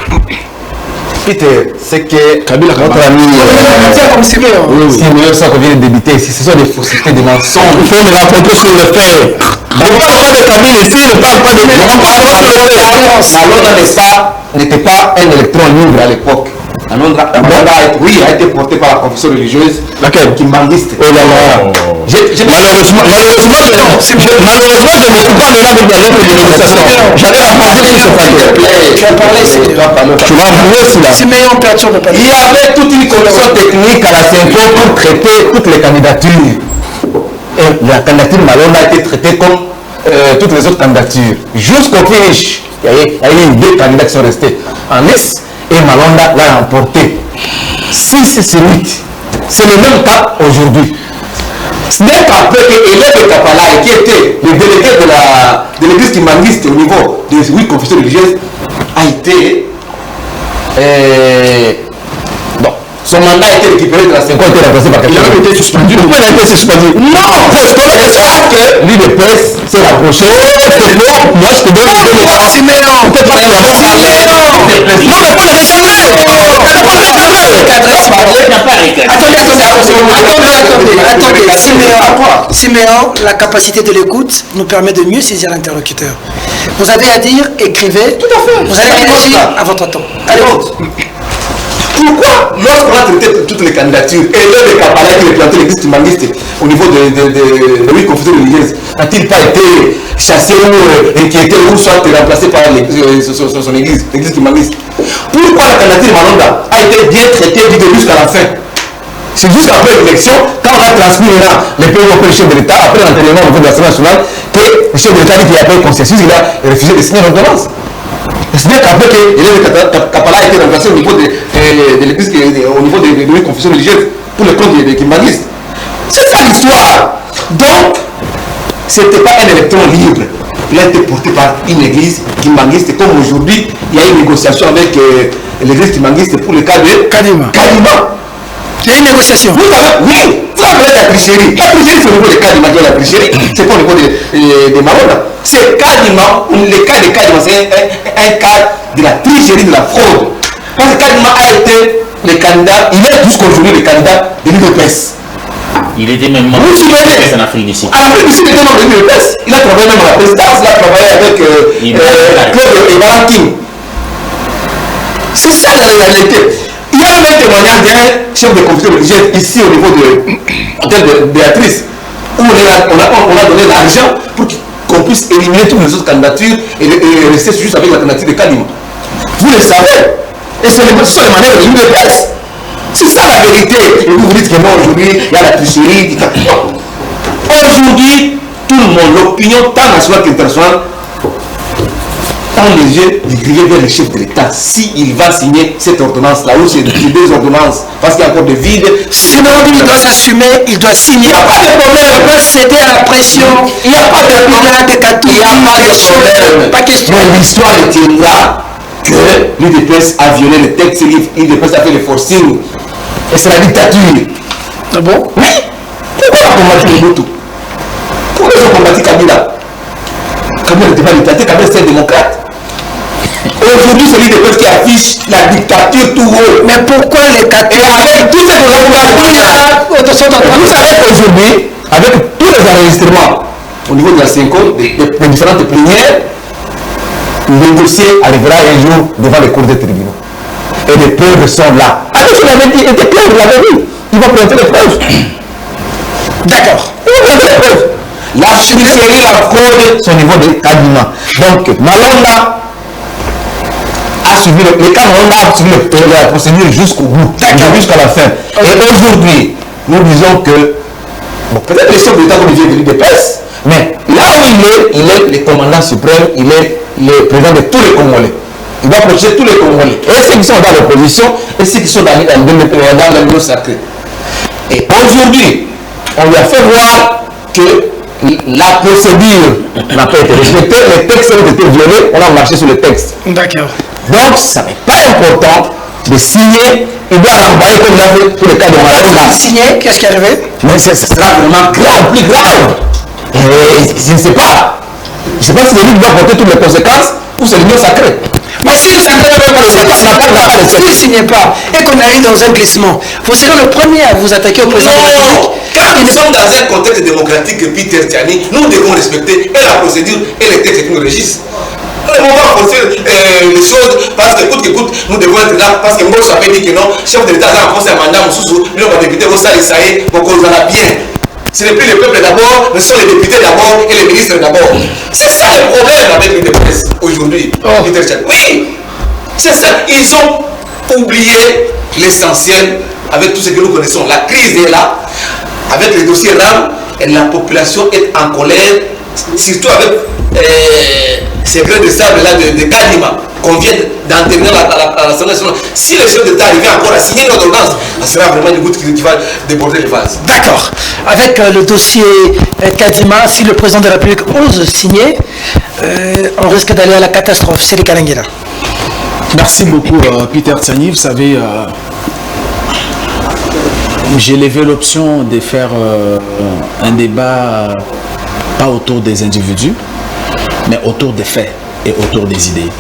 Peter, c'est que Kabila, notre ami, comme Siméon. Siméon, ça qu'on vient de débiter ici, ce sont des faussetés, des mensonges. Il faut me raconter sur le fait. On ne parle pas de Kabila ici, on ne parle pas de on parle sur le fait. Malonda n'était pas un électron libre à l'époque. Malonda a été porté par la confession religieuse. Laquelle? Kimbangiste. Oh là là. Malheureusement, je ne suis pas de là avec des lettres de négociation. J'allais en parler sur ce plateau. Tu vas parler, Tu vas parler aussi là. Siméon, tu ne peux pas Il y avait toute une commission technique à la CINCO pour traiter toutes les candidatures. Et la candidature Malonda a été traitée comme toutes les autres candidatures. Jusqu'au finish, il y a eu 2 candidats qui sont restés en lice et Malonda l'a remporté. 6 sur 8. C'est le même cas aujourd'hui. Ce n'est qu'après que Hélène Kapala, qui était le délégué de l'église kimangiste au niveau des 8 confessions religieuses, a été son mandat a été récupéré de la 50 et remplacé par quelqu'un. Il a été suspendu. Pourquoi il a été suspendu? Non, c'est que l'UDPS s'est rapproché. Moi je te donne le Siméon. Non, mais pas le Attendez, Siméon, la capacité de l'écoute nous permet de mieux saisir l'interlocuteur. Vous avez à dire, écrivez. Tout à fait. Vous allez réagir à votre temps. Allez, pourquoi, lorsqu'on a traité toutes les candidatures, et l'un des Kapala qui représentait l'église kimangiste au niveau de 8 confessions religieuses, n'a-t-il pas été chassé ou inquiété ou soit remplacé par son église, l'église kimangiste? Pourquoi la candidature Malonda a été bien traitée du début jusqu'à la fin? C'est jusqu'après l'élection, quand on a transmis les pays auprès du chef de l'État, après l'entraînement au niveau de l'Assemblée nationale, que le chef de l'État dit qu'il a pas eu consensus, il a refusé de signer l'ordonnance. C'est bien qu'après que Hélène Kapala a été remplacé au niveau de l'église, au niveau des confessions religieuses pour le compte des kimbangistes. C'est ça l'histoire. Donc, ce n'était pas un électron libre. Il a été porté par une église kimbangiste. Comme aujourd'hui, il y a une négociation avec l'église kimbangiste pour le cas de Kadima. Il y a une négociation. Oui, vous avez la tricherie. La tricherie, c'est au niveau de Kadima qui est la tricherie. C'est pas au niveau de Malonda. C'est Kadima, le cas de Kadima, c'est un cas de la tricherie, de la fraude. Parce que Kadima a été le candidat, il est jusqu'aujourd'hui le candidat de l'UDPS. Il était même membre en Afrique du Sud. En Afrique du Sud, il était membre de l'UDPS. Il a travaillé même à la présidence, il a travaillé avec Claude King. C'est ça la réalité. Il y a même un témoignage d'un chef de confession religieuse ici au niveau de Béatrice, où on a donné l'argent pour qu'on puisse éliminer toutes les autres candidatures et rester juste avec la candidature de Kadima. Vous le savez. Et c'est les manières de l'UDPS. C'est ça la vérité. Et vous dites que non, aujourd'hui, il y a la tricherie. Aujourd'hui, tout le monde, l'opinion tant nationale qu'internationale, tend les yeux du grillé vers le chef de l'État s'il va signer cette ordonnance-là, ou c'est deux ordonnances, parce qu'il y a encore des vides. Sinon, il doit s'assumer, il doit signer. Il n'y a pas de problème. Il doit céder à la pression. Il n'y a pas de problème. Il n'y a pas de Pas question. Mais l'histoire retiendra que l'UDPS a violé le texte, l'UDPS a fait le forcing. Et c'est la dictature. Ah bon? Oui. Pourquoi on a combattu Mobutu? Pourquoi ils ont combattu Kabila? Kabila n'était pas dictateur, Kabila c'était démocrate. Aujourd'hui, c'est l'UDPS qui affiche la dictature tout haut. Mais pourquoi les catholiques? Et avec tout ce que vous savez qu'aujourd'hui, avec tous les enregistrements au niveau de la CENCO, des différentes plénières, le dossier arrivera un jour devant les cours des tribunaux. Et les preuves sont là. Alors, je l'avais dit, était clair, vous l'avez vu. Il va présenter les preuves. D'accord. Il va présenter les preuves. La judiciaire, la fraude, c'est au niveau de Kadima. Donc, Malonda a suivi le cas Malonda a suivi la procédure jusqu'au bout, jusqu'à la fin. Et aujourd'hui, nous disons que, bon, peut-être le chef de l'État comme il vient de l'UDPS, mais là où il est le commandant suprême, il est le président de tous les Congolais. Il doit protéger tous les Congolais. Et ceux qui sont dans l'opposition, et ceux qui sont dans le milieu sacré. Et aujourd'hui, on lui a fait voir que la procédure n'a pas été respectée, les textes ont été violés, on a marché sur le texte. D'accord. Donc, ça n'est pas important de signer, il doit renvoyer comme il a fait pour le cas de Malonda. Signer, qu'est-ce qui est arrivé? Mais ce sera vraiment grave, plus grave. Et je ne sais pas. Je ne sais pas si c'est lui qui doit porter toutes les conséquences ou c'est l'union sacrée. Mais s'il ne signe pas et qu'on arrive dans un glissement, vous serez le premier à vous attaquer au président de la République. Quand nous sommes dans un contexte démocratique, Peter Tiani, nous devons respecter et la procédure et les textes qui nous régissent. On va forcer les choses parce que, écoute, nous devons être là parce que moi, je avait dit que non, chef de l'État a enfoncé un mandat, nous, on va députer, ça, et ça y est, donc on en a bien. Ce n'est plus le peuple d'abord, mais ce sont les députés d'abord et les ministres d'abord. C'est ça le problème avec les députés aujourd'hui. Peter Tiani. Oui, c'est ça. Ils ont oublié l'essentiel avec tout ce que nous connaissons. La crise est là, avec les dossiers RAM, et la population est en colère, surtout avec ces grains de sable là de Kadima qu'on vient d'entériner à l'Assemblée nationale. Si le chef d'État arrivait encore à signer notre ordonnance, ça sera vraiment une goutte qui va déborder le vase. D'accord. Avec le dossier Kadima, si le président de la République ose signer, on risque d'aller à la catastrophe. C'est les Kalangela. Merci beaucoup, Peter Tiani. Vous savez, j'ai levé l'option de faire un débat pas autour des individus, mais autour des faits et autour des idées.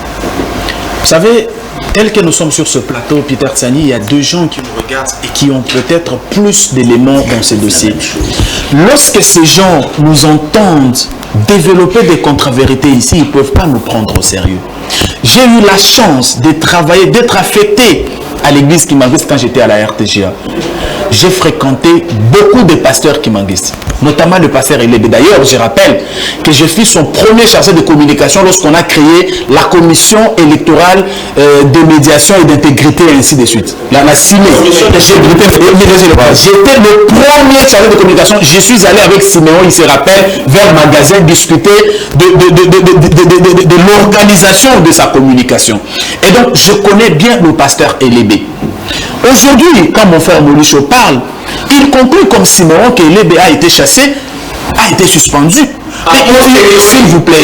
Vous savez, tel que nous sommes sur ce plateau, Peter Tiani, il y a deux gens qui nous regardent et qui ont peut-être plus d'éléments dans ce dossier. Lorsque ces gens nous entendent développer des contre-vérités ici, ils ne peuvent pas nous prendre au sérieux. J'ai eu la chance de travailler, d'être affecté à l'église Kimangis quand j'étais à la RTGA. J'ai fréquenté beaucoup de pasteurs Kimangis, notamment le pasteur Elébé. D'ailleurs, je rappelle que je fus son premier chargé de communication lorsqu'on a créé la commission électorale de médiation et d'intégrité et ainsi de suite. La CIME. J'étais le premier chargé de communication. Je suis allé avec Siméon, il se rappelle, vers le magasin discuter de l'organisation de sa communication. Et donc, je connais bien le pasteur Elébé. Aujourd'hui, quand mon frère Molicho parle, il conclut comme Siméon que Elébé a été chassé, a été suspendu. S'il vous plaît,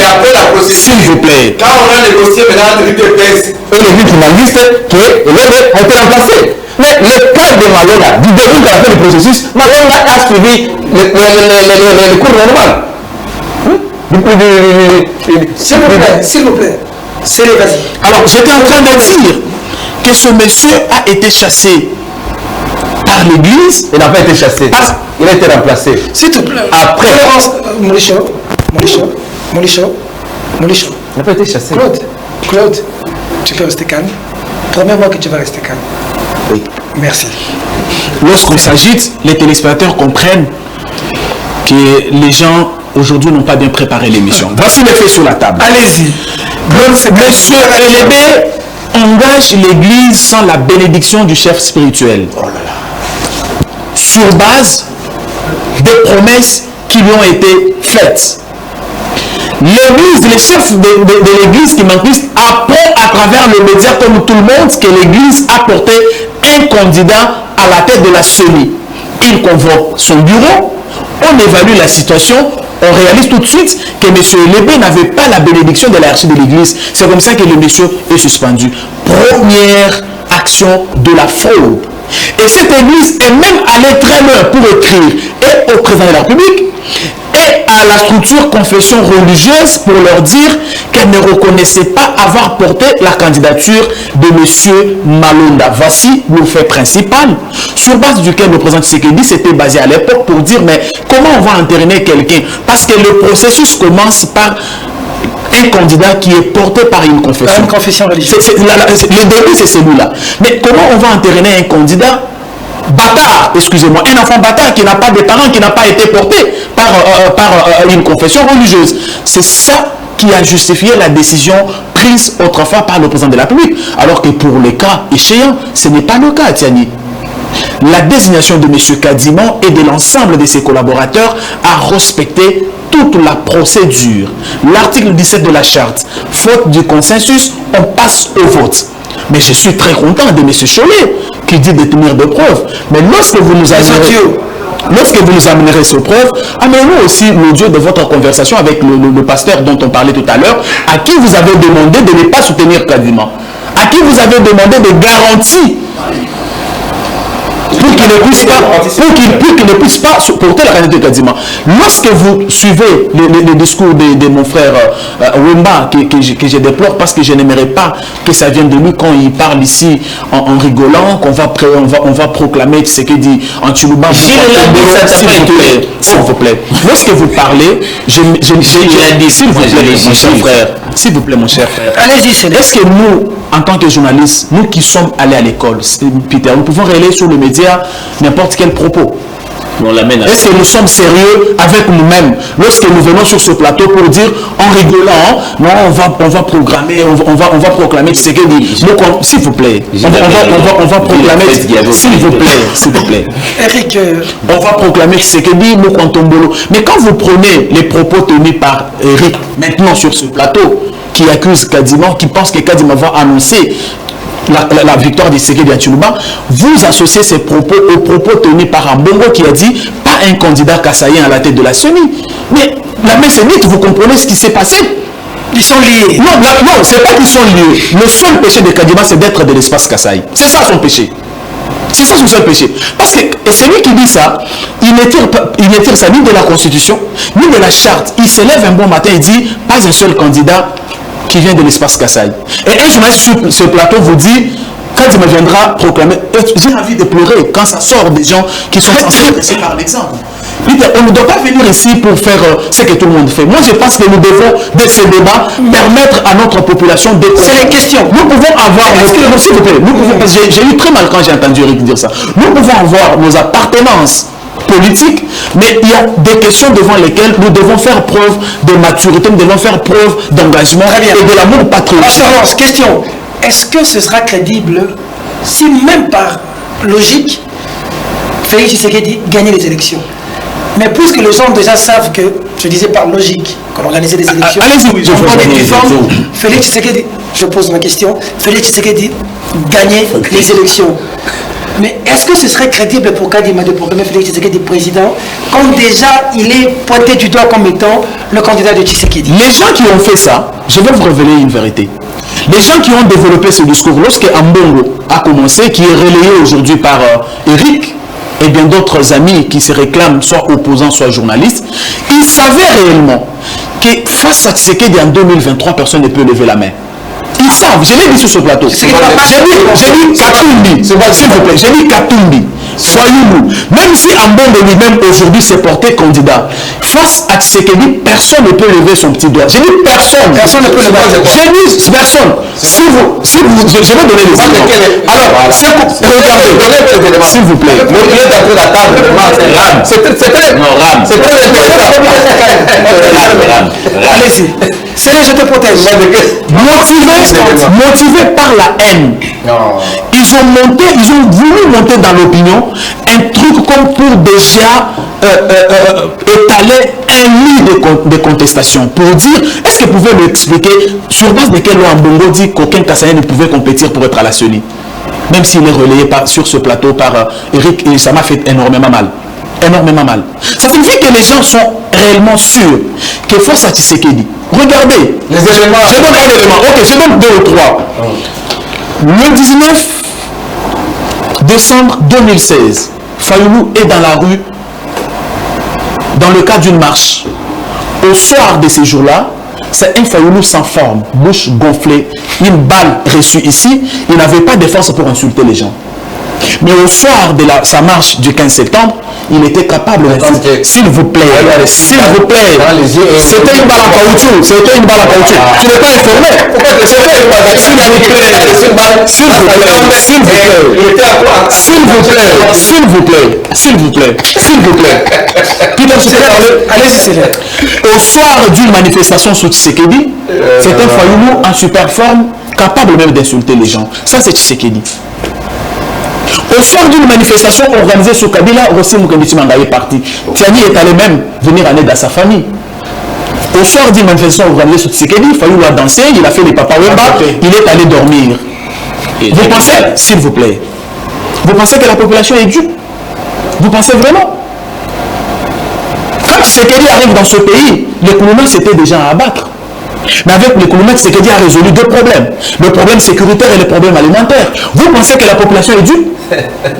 s'il vous plaît. Quand on a négocié maintenant entre l'UDPS et les huit journalistes, que Elébé a été remplacé. Mais le cas de Malonda, du début de la fin du processus, Malonda a suivi le cours normal. S'il vous plaît. C'est les vas-y. Alors, j'étais en train de dire que ce monsieur a été chassé par l'église. Il n'a pas été chassé. Il a été remplacé. S'il te plaît. Après. Molicho. Il n'a pas été chassé. Claude, tu peux rester calme. Promets-moi que tu vas rester calme. Oui. Merci. Lorsqu'on s'agite, les téléspectateurs comprennent que les gens aujourd'hui n'ont pas bien préparé l'émission. Voici les faits sur la table. Allez-y. Monsieur Elébé engage l'Église sans la bénédiction du chef spirituel. Oh là là. Sur base des promesses qui lui ont été faites. L'Église, les chefs de l'Église qui m'inquistent apprennent à travers le média comme tout le monde que l'Église a porté un candidat à la tête de la CENI. Il convoque son bureau, on évalue la situation, on réalise tout de suite que M. Lébé n'avait pas la bénédiction de la hiérarchie de l'Église. C'est comme ça que le monsieur est suspendu. Première action de la fraude. Et cette Église est même allée très loin pour écrire et au président de la République et à la structure confession religieuse pour leur dire qu'elle ne reconnaissait pas avoir porté la candidature de M. Malonda. Voici le fait principal, sur base duquel le président Tshisekedi s'était basé à l'époque pour dire mais comment on va entériner quelqu'un? Parce que le processus commence par un candidat qui est porté par une confession. Une confession religieuse. Le début, c'est celui-là. Mais comment on va entériner un candidat bâtard, excusez-moi, un enfant bâtard qui n'a pas de parents, qui n'a pas été porté par une confession religieuse? C'est ça qui a justifié la décision prise autrefois par le président de la République. Alors que pour les cas échéants, ce n'est pas le cas, Tiani. La désignation de M. Kadimon et de l'ensemble de ses collaborateurs a respecté toute la procédure. L'article 17 de la charte, faute du consensus, on passe au vote. Mais je suis très content de M. Chollet qui dit détenir des preuves. Mais lorsque vous nous amènerez ces preuves, amenez-nous aussi l'audio de votre conversation avec le pasteur dont on parlait tout à l'heure, à qui vous avez demandé de ne pas soutenir Kadimon, à qui vous avez demandé des garanties pour qu'il ne puisse pas porter la candidature de Kadimon. Lorsque vous suivez le discours de mon frère Wemba, que je déplore parce que je n'aimerais pas que ça vienne de lui quand il parle ici en rigolant, qu'on va proclamer ce qu'il dit en Tchoulouba. S'il vous plaît. Lorsque vous parlez, s'il vous plaît, mon cher frère. Allez-y, est-ce que nous, en tant que journalistes, nous qui sommes allés à l'école, Peter, nous pouvons relayer sur le média n'importe quel propos? Est-ce que nous sommes sérieux avec nous-mêmes lorsque nous venons sur ce plateau pour dire en rigolant, non, on va programmer, on va proclamer ce qu'il dit. S'il vous plaît, on va proclamer, s'il vous plaît. Eric, on va proclamer ce qu'il dit, nous Kantombolo. Mais quand vous prenez les propos tenus par Eric maintenant sur ce plateau, qui accuse Kadimon, qui pense que Kadimon va annoncer la victoire de Tshisekedi à Tchoulouba, vous associez ces propos aux propos tenus par Ambongo qui a dit pas un candidat kassaïen à la tête de la CENI. Mais la messe est vite, vous comprenez ce qui s'est passé? Ils sont liés. Non, c'est pas qu'ils sont liés. Le seul péché de Kadima, c'est d'être de l'espace Kasaï. C'est ça son péché. C'est ça son seul péché. Parce que celui qui dit ça, il n'étire ça ni de la Constitution, ni de la charte. Il se lève un bon matin et dit pas un seul candidat qui vient de l'espace Kasaï. Et un journaliste sur ce plateau vous dit, quand il me viendra proclamer, j'ai envie de pleurer quand ça sort des gens qui sont censés dresser par l'exemple. On ne doit pas venir ici pour faire ce que tout le monde fait. Moi, je pense que nous devons, dès ce débat, permettre à notre population de... C'est la question. Nous pouvons avoir... S'il vous plaît, j'ai eu très mal quand j'ai entendu Eric dire ça. Nous pouvons avoir nos appartenances politique, mais il y a des questions devant lesquelles nous devons faire preuve de maturité, nous devons faire preuve d'engagement et de l'amour patriotique. Question, est-ce que ce sera crédible si même par logique, Félix Tshisekedi gagne les élections? Mais puisque les gens déjà savent que, je disais par logique, qu'on organisait des élections, Félix Tshisekedi, je pose ma question, Félix Tshisekedi gagnait les élections. Mais est-ce que ce serait crédible pour Kadima de proclamer Félix Tshisekedi président quand déjà il est pointé du doigt comme étant le candidat de Tshisekedi? Les gens qui ont fait ça, je vais vous révéler une vérité. Les gens qui ont développé ce discours, lorsque Ambongo a commencé, qui est relayé aujourd'hui par Eric et bien d'autres amis qui se réclament soit opposants, soit journalistes, ils savaient réellement que face à Tshisekedi en 2023, personne ne peut lever la main. Ils savent, je l'ai dit sur ce plateau. J'ai dit Katumbi, s'il vous plaît, j'ai dit Katumbi. Voyez-nous, même si Ambongo lui-même aujourd'hui s'est porté candidat, face à Tshisekedi, personne ne peut lever son petit doigt. J'ai dit personne. Personne ne peut lever son doigt. J'ai dit personne. Si vous, je vais donner les exemples. Alors, regardez, s'il vous plaît. Le pied d'après la table, c'était non, Ram. C'était Allez-y. C'est là, je te protège. Motivés par la haine. Ils ont voulu monter dans l'opinion un truc comme pour déjà étaler un lit de contestation. Pour dire, est-ce que vous pouvez me expliquer sur base de quelle loi Mbongo dit qu'aucun Kassaïen ne pouvait compétir pour être à la CENI? Même s'il est relayé sur ce plateau par Eric, et ça m'a fait énormément mal. Énormément mal. Ça signifie que les gens sont réellement sûrs que Forza Tshisekedi. Regardez. Les éléments. Je donne un élément. Ok, je donne 2 ou 3. Le 19 décembre 2016, Fayoulou est dans la rue dans le cadre d'une marche. Au soir de ces jours-là, c'est un Fayoulou sans forme, bouche gonflée, une balle reçue ici. Il n'avait pas de force pour insulter les gens. Mais au soir de sa marche du 15 septembre, il était capable d'insulter. S'il vous plaît, s'il vous plaît, c'était une balle en caoutchouc. C'était une balle en caoutchouc. Tu n'es pas informé. S'il vous plaît, s'il vous plaît, s'il vous plaît, s'il vous plaît, s'il vous plaît, s'il vous plaît. Allez-y, c'est là. Au soir d'une manifestation sous Tshisekedi, c'est un Fayoulou en super forme, capable même d'insulter les gens. Ça, c'est Tshisekedi. Au soir d'une manifestation organisée sous Kabila, Rossi Mukenditi Manga est parti. Tiani est allé même venir en aide à sa famille. Au soir d'une manifestation organisée sous Tshisekedi, Fayoulou a dansé, il a fait les Papa Wemba, il est allé dormir. Vous pensez, s'il vous plaît, vous pensez que la population est dupe? Vous pensez vraiment? Quand Tshisekedi arrive dans ce pays, les Kouloumans c'était déjà à abattre. Mais avec les Kouloumans, Tshisekedi a résolu 2 problèmes. Le problème sécuritaire et le problème alimentaire. Vous pensez que la population est dupe?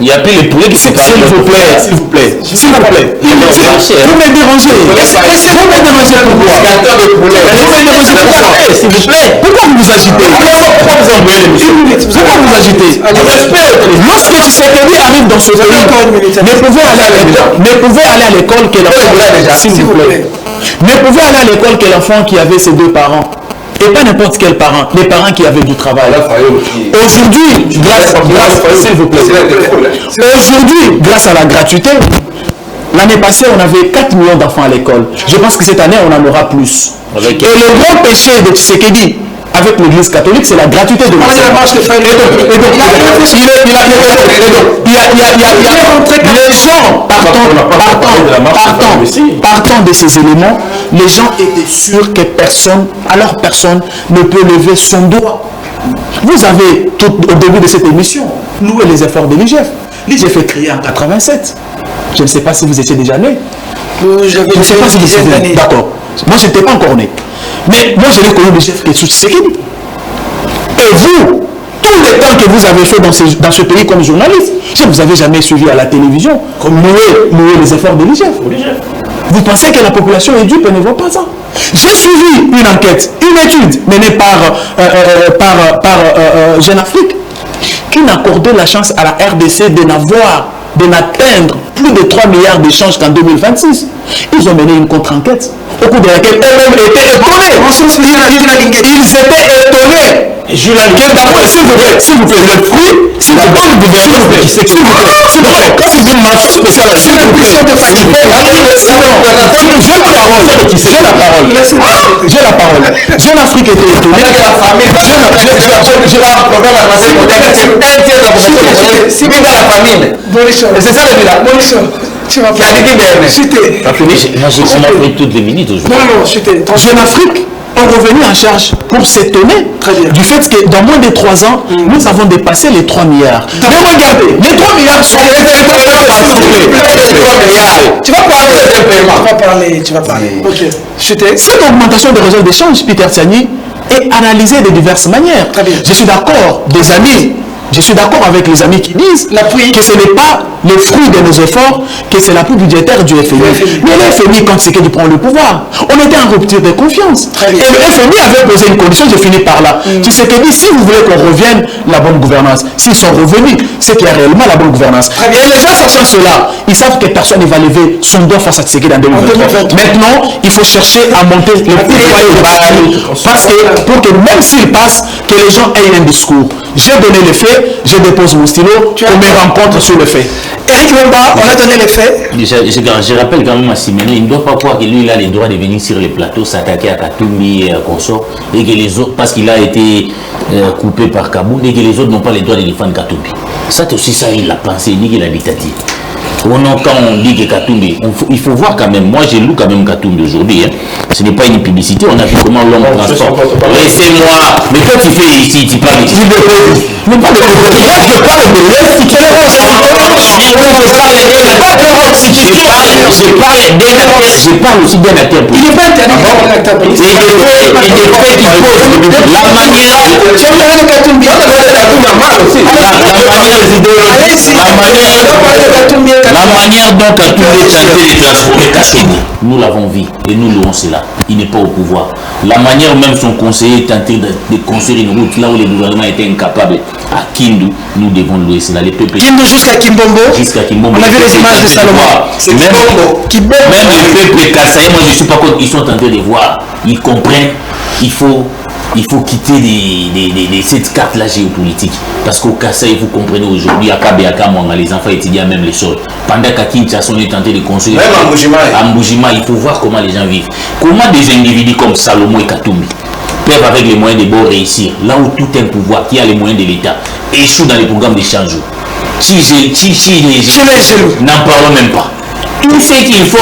Il y a plus les poulets qui se parlent. S'il vous plaît, s'il vous plaît, s'il vous plaît. Vous me dérangez. Vous me dérangez pourquoi? Vous me dérangez pourquoi? S'il vous plaît. Pourquoi vous vous agitez? Pourquoi vous envoyez l'émission? Pourquoi vous agitez? Lorsque Tshisekedi arrive dans ce pays, ne pouvait aller à l'école que l'enfant. S'il vous plaît. Ne pouvait aller à l'école que l'enfant qui avait ses 2 parents. Et pas n'importe quel parent, les parents qui avaient du travail. Aujourd'hui, s'il vous plaît. Aujourd'hui, grâce à la gratuité, l'année passée, on avait 4 millions d'enfants à l'école. Je pense que cette année, on en aura plus. Et le grand péché de Tshisekedi avec l'église catholique, c'est la gratuité de l'enseignement. Les gens, partant de ces éléments, les gens étaient sûrs que personne, alors personne ne peut lever son doigt. Vous avez, tout au début de cette émission, loué les efforts de l'IGF. L'IGF est créé en 87. Je ne sais pas si vous étiez déjà né. Je ne sais pas si vous étiez né. D'accord. Moi, je n'étais pas encore né. Mais moi, je l'ai connu l'IGF qui est sous Tshisekedi. Et vous, tout le temps que vous avez fait dans ce pays comme journaliste, si vous n'avez jamais suivi à la télévision, comme louer les efforts de l'IGF. Vous pensez que la population est dupe et ne voit pas ça? J'ai suivi une enquête, une étude menée par Jeune Afrique, qui n'accordait la chance à la RDC d'atteindre plus de 3 milliards d'échanges qu'en 2026. Ils ont mené une contre-enquête, au cours de laquelle eux-mêmes étaient étonnés. Ils étaient étonnés. S'il vous plaît, le fruit, s'il vous plaît, quand c'est une marche spéciale, s'il vous plaît, j'ai la parole. Jeune Afrique était étonné. C'est ça le bilan. Tu vas faire on m'a pris toutes les minutes aujourd'hui. Non, Jeune Afrique ont revenu en charge pour s'étonner du fait que dans moins de 3 ans, nous avons dépassé les 3 milliards. Mais regardez, les 3 milliards sont Tu vas parler. Ok. Cette augmentation des réseaux d'échange, Peter Tiani, est analysée de diverses manières. Je suis d'accord, des amis. Je suis d'accord avec les amis qui disent que ce n'est pas le fruit de nos efforts, que c'est l'appui budgétaire du FMI. Mais le FMI, quand Tshisekedi prend le pouvoir, on était en rupture de confiance. Et le FMI avait posé une condition, je finis par là. Tshisekedi, si vous voulez qu'on revienne la bonne gouvernance. S'ils sont revenus, c'est qu'il y a réellement la bonne gouvernance. Et les gens, sachant cela, ils savent que personne ne va lever son doigt face à Tshisekedi en 2023. Maintenant, il faut chercher à monter le plus parce que pour que même s'il passe, que les gens aient un discours. J'ai donné les faits, je dépose mon stylo, on me rencontre sur le fait. Eric Lomba, on a donné les faits. Je rappelle quand même à Simené, il ne doit pas croire que lui, il a les droits de venir sur les plateaux, s'attaquer à Katumbi et à Consort, et que les autres, parce qu'il a été coupé par Kaboul, et que les autres n'ont pas les droits de défendre Katumbi. Ça, c'est aussi ça, il a pensé, il dit qu'il a dictature. Quand on dit que Katumbi, il faut voir quand même, moi j'ai lu quand même Katumbi aujourd'hui, hein. Ce n'est pas une publicité, on a vu comment l'homme transporte. Laissez-moi, mais toi tu fais ici, tu parles ici. Je parle aussi d'un acteur politique. Il n'est pas un acteur politique. La manière dont Katumbi est tenté de transformer Kasseni, nous l'avons vu et nous louons cela. Il n'est pas au pouvoir. La manière même son conseiller est tenté de construire une route là où les gouvernements étaient incapables. À Kindu, nous devons louer cela. Les peuples. Kindu jusqu'à Kimbombo. Jusqu'à Kimbombo. On a vu les images de Salomon. Même les peuples Kassaï, moi je ne suis pas contre, ils sont en train de voir. Ils comprennent. Il faut quitter cette carte-là géopolitique. Parce qu'au Kassai, vous comprenez aujourd'hui, à Kabeaka, les enfants étudiants même les sols. Pendant qu'à Kinshasa, on est tenté de construire. Même à Mboujima, il faut voir comment les gens vivent. Comment des individus comme Salomon et Katumbi peuvent, avec les moyens de beau réussir, là où tout un pouvoir qui a les moyens de l'État, échoue dans les programmes d'échange. N'en parlons même pas. Tout ce qu'il faut,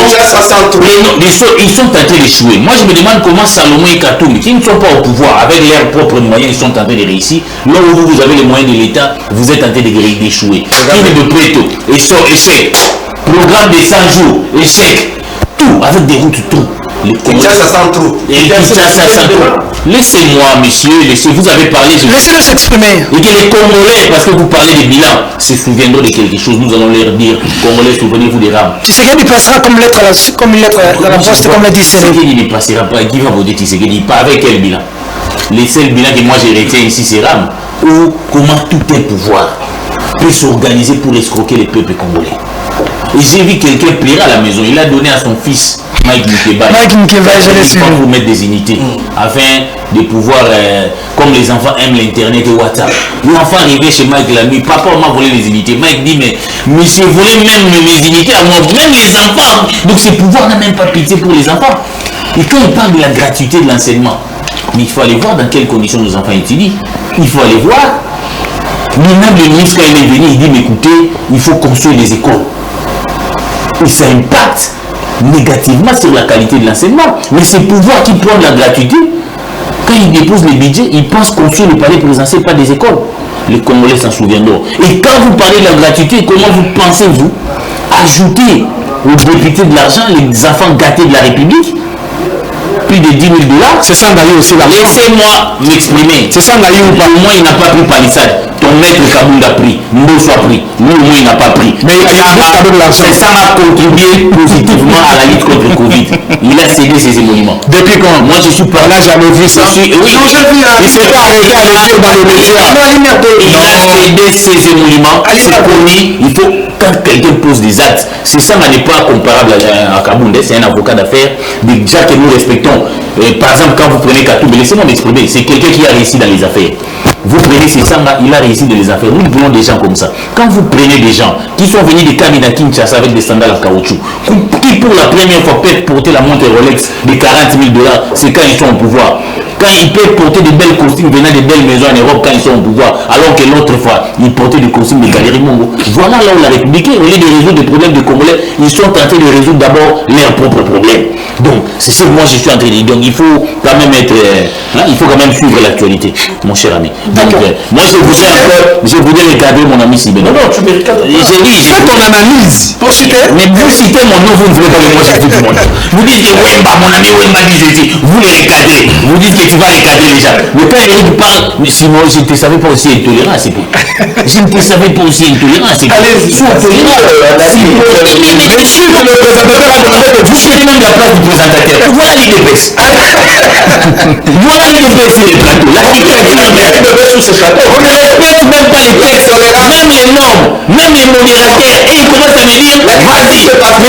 ils sont tentés d'échouer. Moi, je me demande comment Salomon et Katumbi, qui ne sont pas au pouvoir, avec leurs propres moyens, ils sont tentés de réussir. Là où vous avez les moyens de l'État, vous êtes tentés d'échouer. Qui de Préto, échec. Programme de 100 jours, échec. Tout, avec des routes, tout. Kinshasa sans trou. Laissez-moi, monsieur, vous avez parlé. Laissez-le s'exprimer. Et que les Congolais, parce que vous parlez des bilans, se souviendront de quelque chose. Nous allons leur dire, Congolais, souvenez-vous des rames. Tshisekedi passera comme une lettre à la poste, comme l'a dit Sénégal. Tshisekedi ne passera pas. Qui va voter Tshisekedi? Pas avec quel bilan? Les seuls bilans que moi je retiens ici, c'est rames. Ou comment tout un pouvoir peut s'organiser pour escroquer les peuples congolais. Et j'ai vu quelqu'un pleurer à la maison. Il a donné à son fils Mike Mukeba, je l'ai suivi. Pour mettre des unités afin de pouvoir, comme les enfants aiment l'internet et WhatsApp. L'enfant arrivait chez Mike la nuit, papa on m'a volé les unités. Mike dit mais monsieur volez même mes unités à moi, même les enfants. Donc ce pouvoir n'a même pas pitié pour les enfants. Et quand il parle de la gratuité de l'enseignement, mais il faut aller voir dans quelles conditions nos enfants étudient. Il faut aller voir. Même le ministre quand il est venu, il dit mais écoutez, il faut construire des écoles. Et ça impacte négativement sur la qualité de l'enseignement. Mais c'est le pouvoir qui prend la gratuité. Quand il dépose les budgets, il pense construire le palais présidentiel, pas des écoles. Les Congolais s'en souviendront. Et quand vous parlez de la gratuité, comment vous pensez-vous ajouter aux députés de l'argent, les enfants gâtés de la République? Plus de 10 000 $. C'est ça, Ngaï aussi là. Laissez-moi m'exprimer. C'est ça, Ngaï ou pas? Au moins, il n'a pas pris palissade. Ton maître Kaboul a pris. Mbosso a pris. Lui, au moins, il n'a pas pris. Mais il a ça a contribué positivement à la lutte contre le Covid. Il a cédé ses émoluments. Depuis quand? Moi, je suis pas là, jamais vu ça. Oui, non, j'ai vu. Il s'est arrêté à l'école dans les médias. Il a cédé ses émoluments. C'est connu. Il faut, quand quelqu'un pose des actes, c'est ça n'est pas comparable à Kaboul. C'est un avocat d'affaires. Déjà que nous respectons. Par exemple, quand vous prenez Katumbi, laissez-moi m'exprimer. C'est quelqu'un qui a réussi dans les affaires. Vous prenez ces gens-là, il a réussi dans les affaires. Nous prenons des gens comme ça. Quand vous prenez des gens qui sont venus de Kamina Kinshasa avec des sandales en caoutchouc, qui pour la première fois peuvent porter la montre Rolex de 40 000 $, c'est quand ils sont au pouvoir. Quand ils peuvent porter des belles costumes venant des belles maisons en Europe quand ils sont au pouvoir, alors que l'autre fois, ils portaient des costumes de Galerie Mongo. Voilà là où la République, au lieu de résoudre des problèmes de Congolais, ils sont tentés de résoudre d'abord leurs propres problèmes. Donc, c'est ce que moi je suis en train de dire. Donc, il faut quand même être, il faut quand même suivre l'actualité, mon cher ami. Donc, moi je voudrais recadrer mon ami Sibé. Non, tu me recadres. J'ai dit, fais ton analyse. Pour citer. Mais vous citez mon nom, vous ne voulez pas que moi je tout le monde. Vous dites que Wemba, mon ami Wemba dit ceci, vous les recadrez. Vous dites que tu vas recadrer les gens. Mais quand Eric parle, mais sinon je ne te savais pas aussi intolérant, c'est tout. Je ne te savais pas aussi intolérant, c'est tout. Allez, sois intolérant. Vous citez même la place du présentateur. Voilà l'IDPS. Voilà l'IDPS sur les plateaux. La sur ce plateau. On ne respecte même pas les textes, même les normes, même les modérateurs. Et ils commencent à me dire, vas-y, les travailleurs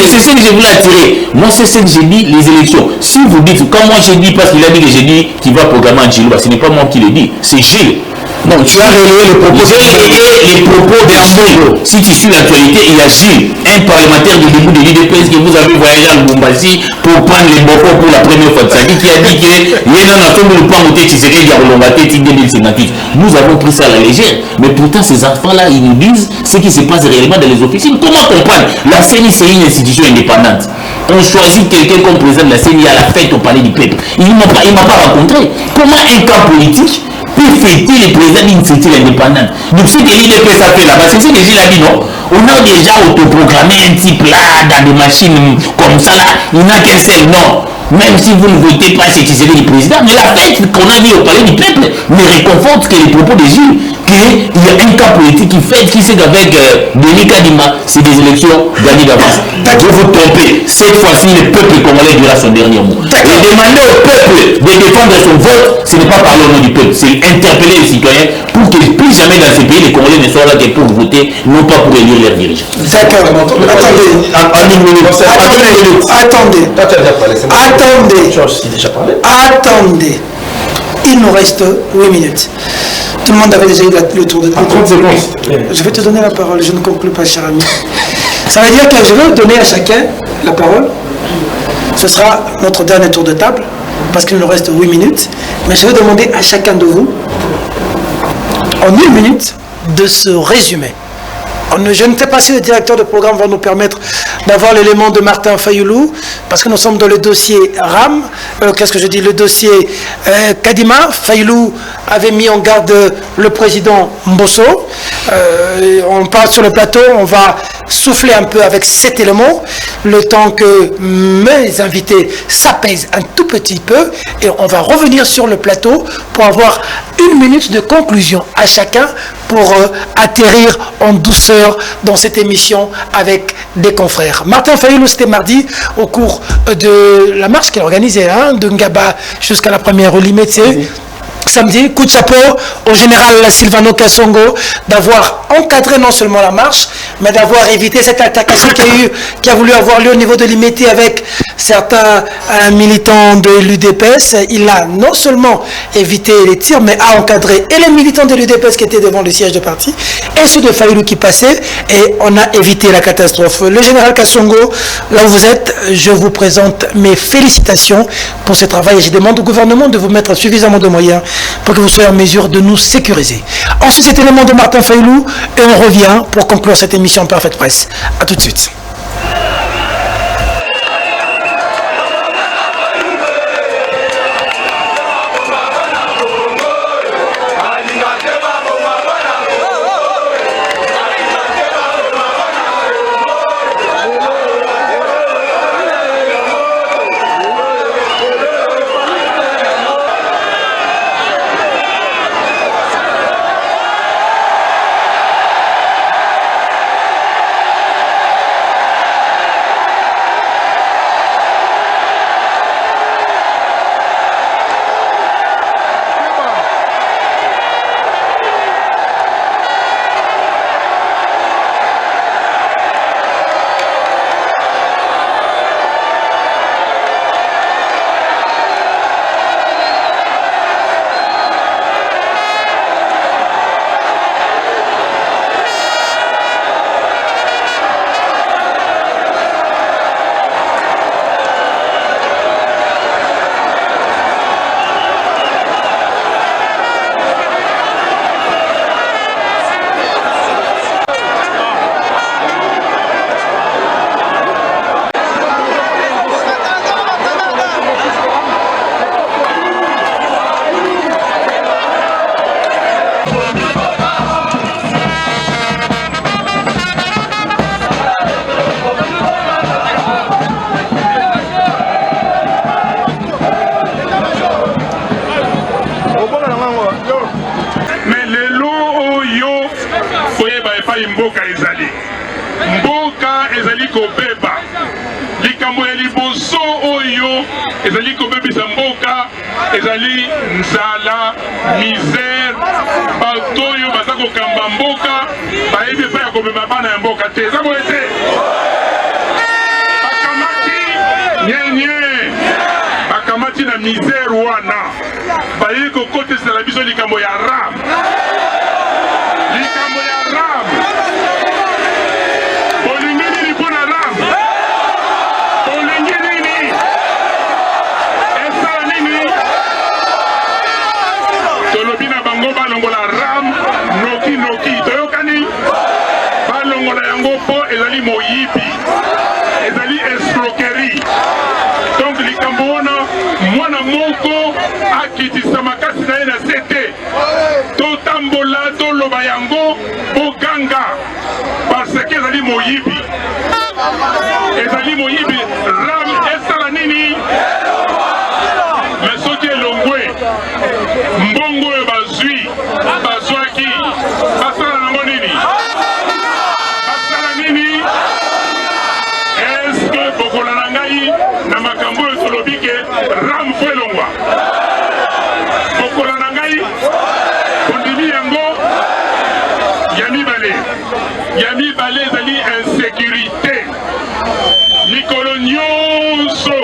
c'est ce que je voulais attirer. Moi, c'est ce que j'ai dit, les élections. Si vous dites, comme moi j'ai dit, parce qu'il a dit que j'ai dit qu'il va programmer un Gilles, ce n'est pas moi qui l'ai dit, c'est Gilles. Non, tu as relayé les propos. J'ai relayé les propos de Gilles. Si tu suis l'actualité, il y a Gilles, un parlementaire du début de l'UDPS que vous avez voyagé à Lubumbashi pour prendre les bocaux pour la première fois. Ça dit qui a dit que nous avons pris ça à la légère. Mais pourtant, ces enfants-là, ils nous disent ce qui se passe réellement dans les officines. Comment comprendre? La CENI, c'est une institution indépendante. On choisit quelqu'un comme président de la CENI à la fête au palais du peuple. Il ne m'a pas rencontré. Comment un camp politique peut fêter les présidents d'une structure indépendante? Donc ce que l'IDPS a fait là-bas, c'est ce que Gilles a dit, non? On a déjà autoprogrammé un type là, dans des machines comme ça là, il n'a qu'un seul nom. Même si vous ne votez pas, c'est qui serait le président, mais la fête qu'on a vue au palais du peuple me réconforte que les propos de Gilles, qu'il y a un cas politique qui fait, qui sait qu'avec Denis Kadima, c'est des élections gagnées d'avance. Vous vous trompez. Cette fois-ci, le peuple congolais dira son dernier mot. Et demander au peuple de défendre son vote, ce n'est pas parler au nom du peuple, c'est interpeller les citoyens pour que plus jamais dans ces pays, les Congolais ne soient là que pour voter, non pas pour élire leurs dirigeants. D'accord. Attendez. Il nous reste 8 minutes. Tout le monde avait déjà eu le tour de table. 30 secondes. Je vais te donner la parole, je ne conclue pas, cher ami. Ça veut dire que je vais donner à chacun la parole. Ce sera notre dernier tour de table, parce qu'il nous reste 8 minutes. Mais je vais demander à chacun de vous, en 1 minute, de se résumer. Je ne sais pas si le directeur de programme va nous permettre d'avoir l'élément de Martin Fayoulou, parce que nous sommes dans le dossier RAM, le dossier Kadima. Fayoulou avait mis en garde le président Mbosso. On parle sur le plateau, on va souffler un peu avec cet élément, le temps que mes invités s'apaisent un tout petit peu, et on va revenir sur le plateau pour avoir 1 minute de conclusion à chacun pour atterrir en douceur dans cette émission avec des confrères. Martin Fayoulou, c'était mardi au cours de la marche qu'il a organisée, de Ngaba jusqu'à la première Olimete. Samedi, coup de chapeau au général Silvano Kassongo d'avoir encadré non seulement la marche, mais d'avoir évité cette altercation qui a voulu avoir lieu au niveau de l'Imeti avec certains militants de l'UDPS. Il a non seulement évité les tirs, mais a encadré et les militants de l'UDPS qui étaient devant le siège de parti, et ceux de Fayoulou qui passaient, et on a évité la catastrophe. Le général Kassongo, là où vous êtes, je vous présente mes félicitations pour ce travail, et je demande au gouvernement de vous mettre suffisamment de moyens pour que vous soyez en mesure de nous sécuriser. Ensuite, cet élément de Martin Fayoulou, et on revient pour conclure cette émission Parfaite Presse. A tout de suite. mboka ezali kobeba likambo ya liboso ezali kobebisa mboka, ezali nzala, misère, bato oyo baza kokamba mboka, bayebi epai ya komema bana ya mboka te. Eza boye te. Bakamati nyenye, bakamati na misère wana, bayebi kokotisa na biso likambo ya ram. Likambo ya ram. Bolingi nini mpona ram? Bolingi nini? Esala nini? Tolobi na bango balongola ram noki. Toyokani? Balongola yango po ezali moyibi. Ezali escroquerie. Donc likambo wana mwana moko akitisa makasi na ye na sete. Totambola toloba yango boganga parce que ezali moyibi. Ezali moyibi. Ram esala nini? Mais soki elongwe mbongo oyo bazwaki basala nango nini? Basala nini? Est-ce que bokola na ngai na makambo oyo tolobi ke ram fo elongwa? Bokola na ngai kondimi yango ya mibale ezali insécurité. Mikolo nyonso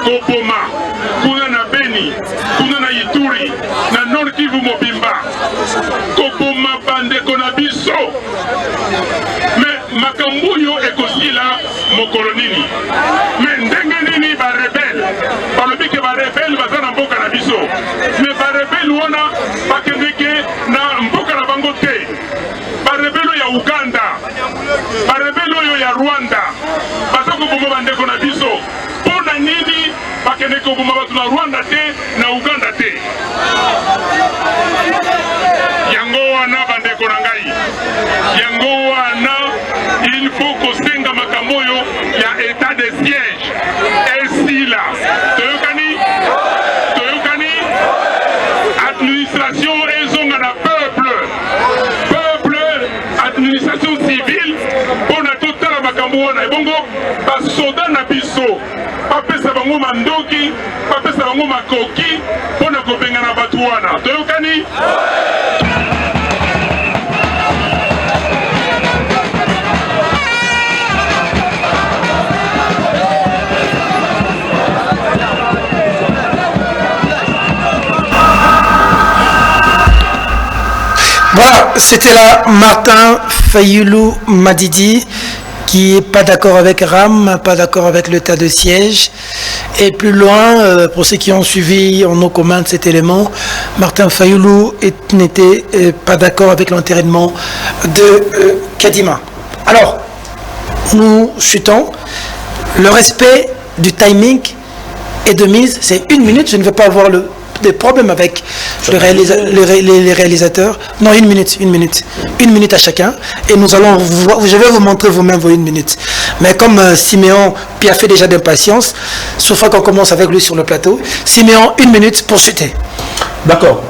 koboma kuna na Beni, kuna na Ituri, na Nord Kivu mobimba, koboma bandeko na biso. Me makambo oyo ekosila mokolo nini? Me ndenge nini barebele balobi ke barebele baza na mboka na biso, me barebele wana bakendeke na mboka na bango te. Barebele ya Uganda, barebele oyo ya Rwanda baza koboma bandeko na biso. Pona nini bakende koboma bato na Rwanda te na Uganda te? Yango wana bandeko na ngai, yango wana il faut kosenga makambo oyo ya état de siège esila. Toyokani administration ezonga na peuple, administration civile pona totala makambo wana. Ebongo basoda na biso bapesa bango mandoki, bapesa bango makoki pona kobenga na bato wana. Toyokani? Voilà, c'était là Martin Fayulu Madidi qui n'est pas d'accord avec RAM, pas d'accord avec l'état de siège. Et plus loin, pour ceux qui ont suivi en nos commandes cet élément, Martin Fayulu n'était pas d'accord avec l'enterrement de Kadima. Alors, nous chutons. Le respect du timing est de mise, c'est 1 minute, je ne vais pas avoir des problèmes avec les réalisateurs. Non, 1 minute. 1 minute à chacun. Et nous allons, je vais vous montrer vous-même vos 1 minute. Mais comme Siméon a fait déjà d'impatience, sauf qu'on commence avec lui sur le plateau. Siméon, 1 minute pour chuter. D'accord.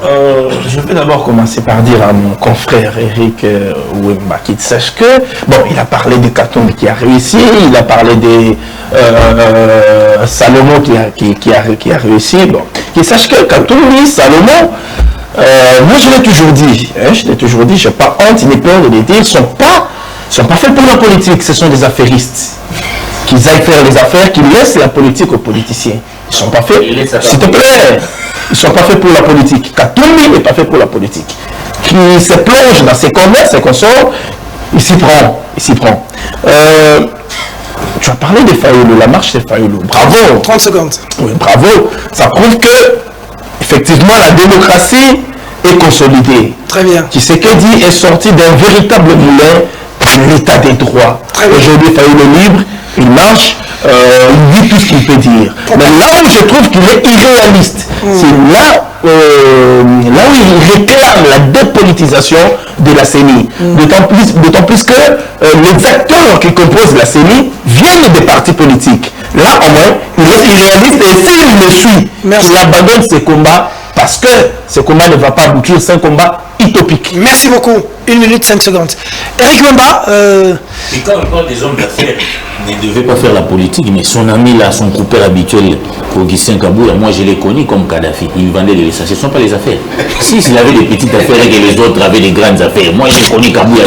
Je vais d'abord commencer par dire à mon confrère Eric Wemba qu'il sache que, bon, il a parlé de Katumbi qui a réussi, il a parlé de Salomon qui a réussi. Bon, qu'il sache que Katumbi, Salomon, moi je l'ai toujours dit, je n'ai pas honte ni peur de les dire, ils ne sont pas faits pour la politique, ce sont des affairistes. Qu'ils aillent faire les affaires, qu'ils laissent la politique aux politiciens. Ils ne sont pas faits, s'il te plaît. Ils ne sont pas faits pour la politique. Katumbi n'est pas fait pour la politique. Qui se plonge dans ses combats, ses consorts, il s'y prend. Tu as parlé de Fayulu, la marche de Fayulu. Bravo. 30 secondes. Oui, bravo. Ça prouve que, effectivement, la démocratie est consolidée. Très bien. Tshisekedi est sorti d'un véritable moulin de l'état des droits. Aujourd'hui, Fayulu libre, il marche. Il dit tout ce qu'il peut dire. Mais là où je trouve qu'il est irréaliste, c'est là où il réclame la dépolitisation de la CENI. D'autant plus que les acteurs qui composent la CENI viennent des partis politiques. Là, au moins, il est irréaliste et s'il le suit, il abandonne ses combats parce que ce combat ne va pas aboutir, c'est un combat utopique. Merci beaucoup. 1 minute 5 secondes. Eric Wemba. Et quand on parle des hommes d'affaires, il ne devait pas faire la politique, mais son ami là, son groupeur habituel, Augustin Kabouya, moi je l'ai connu comme Kadhafi. Il vendait des essentiels. Ce ne sont pas les affaires. S'il avait des petites affaires et que les autres avaient des grandes affaires, moi j'ai connu Kabouya.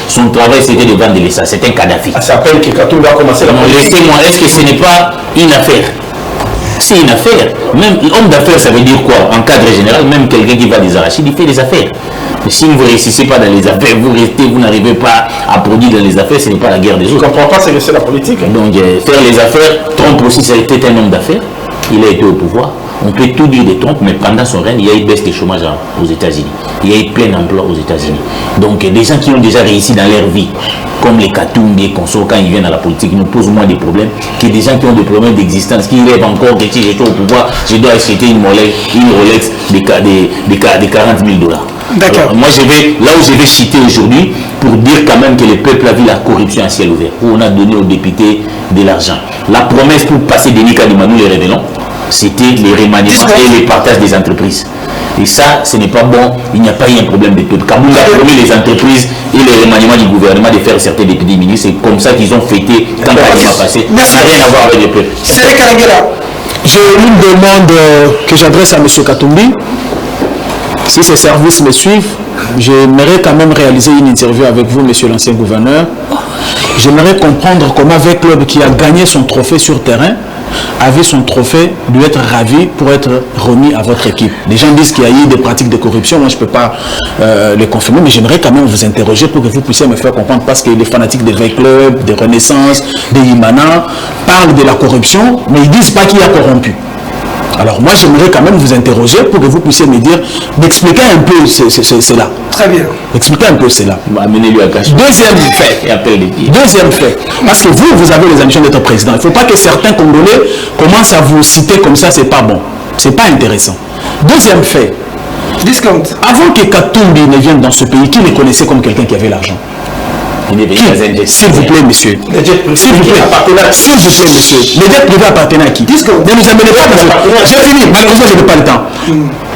Son travail c'était de vendre des essentiels. C'est un Kadhafi. Ça s'appelle que Katumbi a commencé la politique. Laissez-moi, est-ce que ce n'est pas une affaire? C'est une affaire. Même homme d'affaires, ça veut dire quoi? En cadre général, même quelqu'un qui va des arachides, il fait des affaires. Mais si vous ne réussissez pas dans les affaires, vous n'arrivez pas à produire dans les affaires, ce n'est pas la guerre des autres. Je ne comprends pas ce que c'est la politique. Donc, faire les affaires, Trump aussi, ça a été un homme d'affaires. Il a été au pouvoir. On peut tout dire de Trump, mais pendant son règne, il y a eu baisse des chômage aux États-Unis. Il y a eu plein d'emplois aux États-Unis. Donc, des gens qui ont déjà réussi dans leur vie, comme les Katumbi et consorts, quand ils viennent à la politique, ils nous posent moins des problèmes que des gens qui ont des problèmes d'existence, qui rêvent encore que si je suis au pouvoir, je dois acheter une Rolex des 40 000 $. D'accord. Moi, là où je vais citer aujourd'hui, pour dire quand même que le peuple a vu la corruption à ciel ouvert, où on a donné aux députés de l'argent. La promesse pour passer des Nika de Manu, les révélons, c'était les remaniements et les partages des entreprises. Et ça, ce n'est pas bon, il n'y a pas eu un problème de peuple. Kaboul a promis les entreprises et les remaniements du gouvernement de faire certains députés ministres. C'est comme ça qu'ils ont fêté quand Kaboul a passé. Ça n'a rien à voir avec le peuple. C'est Karangela. J'ai une demande que j'adresse à M. Katumbi. Si ces services me suivent, j'aimerais quand même réaliser une interview avec vous, monsieur l'ancien gouverneur. J'aimerais comprendre comment un club qui a gagné son trophée sur terrain avait son trophée dû être ravi pour être remis à votre équipe. Les gens disent qu'il y a eu des pratiques de corruption, moi je ne peux pas les confirmer, mais j'aimerais quand même vous interroger pour que vous puissiez me faire comprendre, parce que les fanatiques des clubs, des Renaissance, des Imana parlent de la corruption, mais ils ne disent pas qui a corrompu. Alors moi j'aimerais quand même vous interroger pour que vous puissiez me dire, d'expliquer un peu cela. Très bien. Expliquez un peu cela. Amenez-lui à cacher. Deuxième fait, parce que vous avez les ambitions d'être président. Il ne faut pas que certains Congolais commencent à vous citer comme ça, c'est pas bon. C'est pas intéressant. Deuxième fait, discount. Avant que Katumbi ne vienne dans ce pays, qui le connaissait comme quelqu'un qui avait l'argent? S'il vous plaît, monsieur. S'il vous plaît, monsieur. Les dettes privées appartenaient à qui? Ne nous amenez pas dans ce... J'ai fini, malheureusement, je n'ai pas le temps.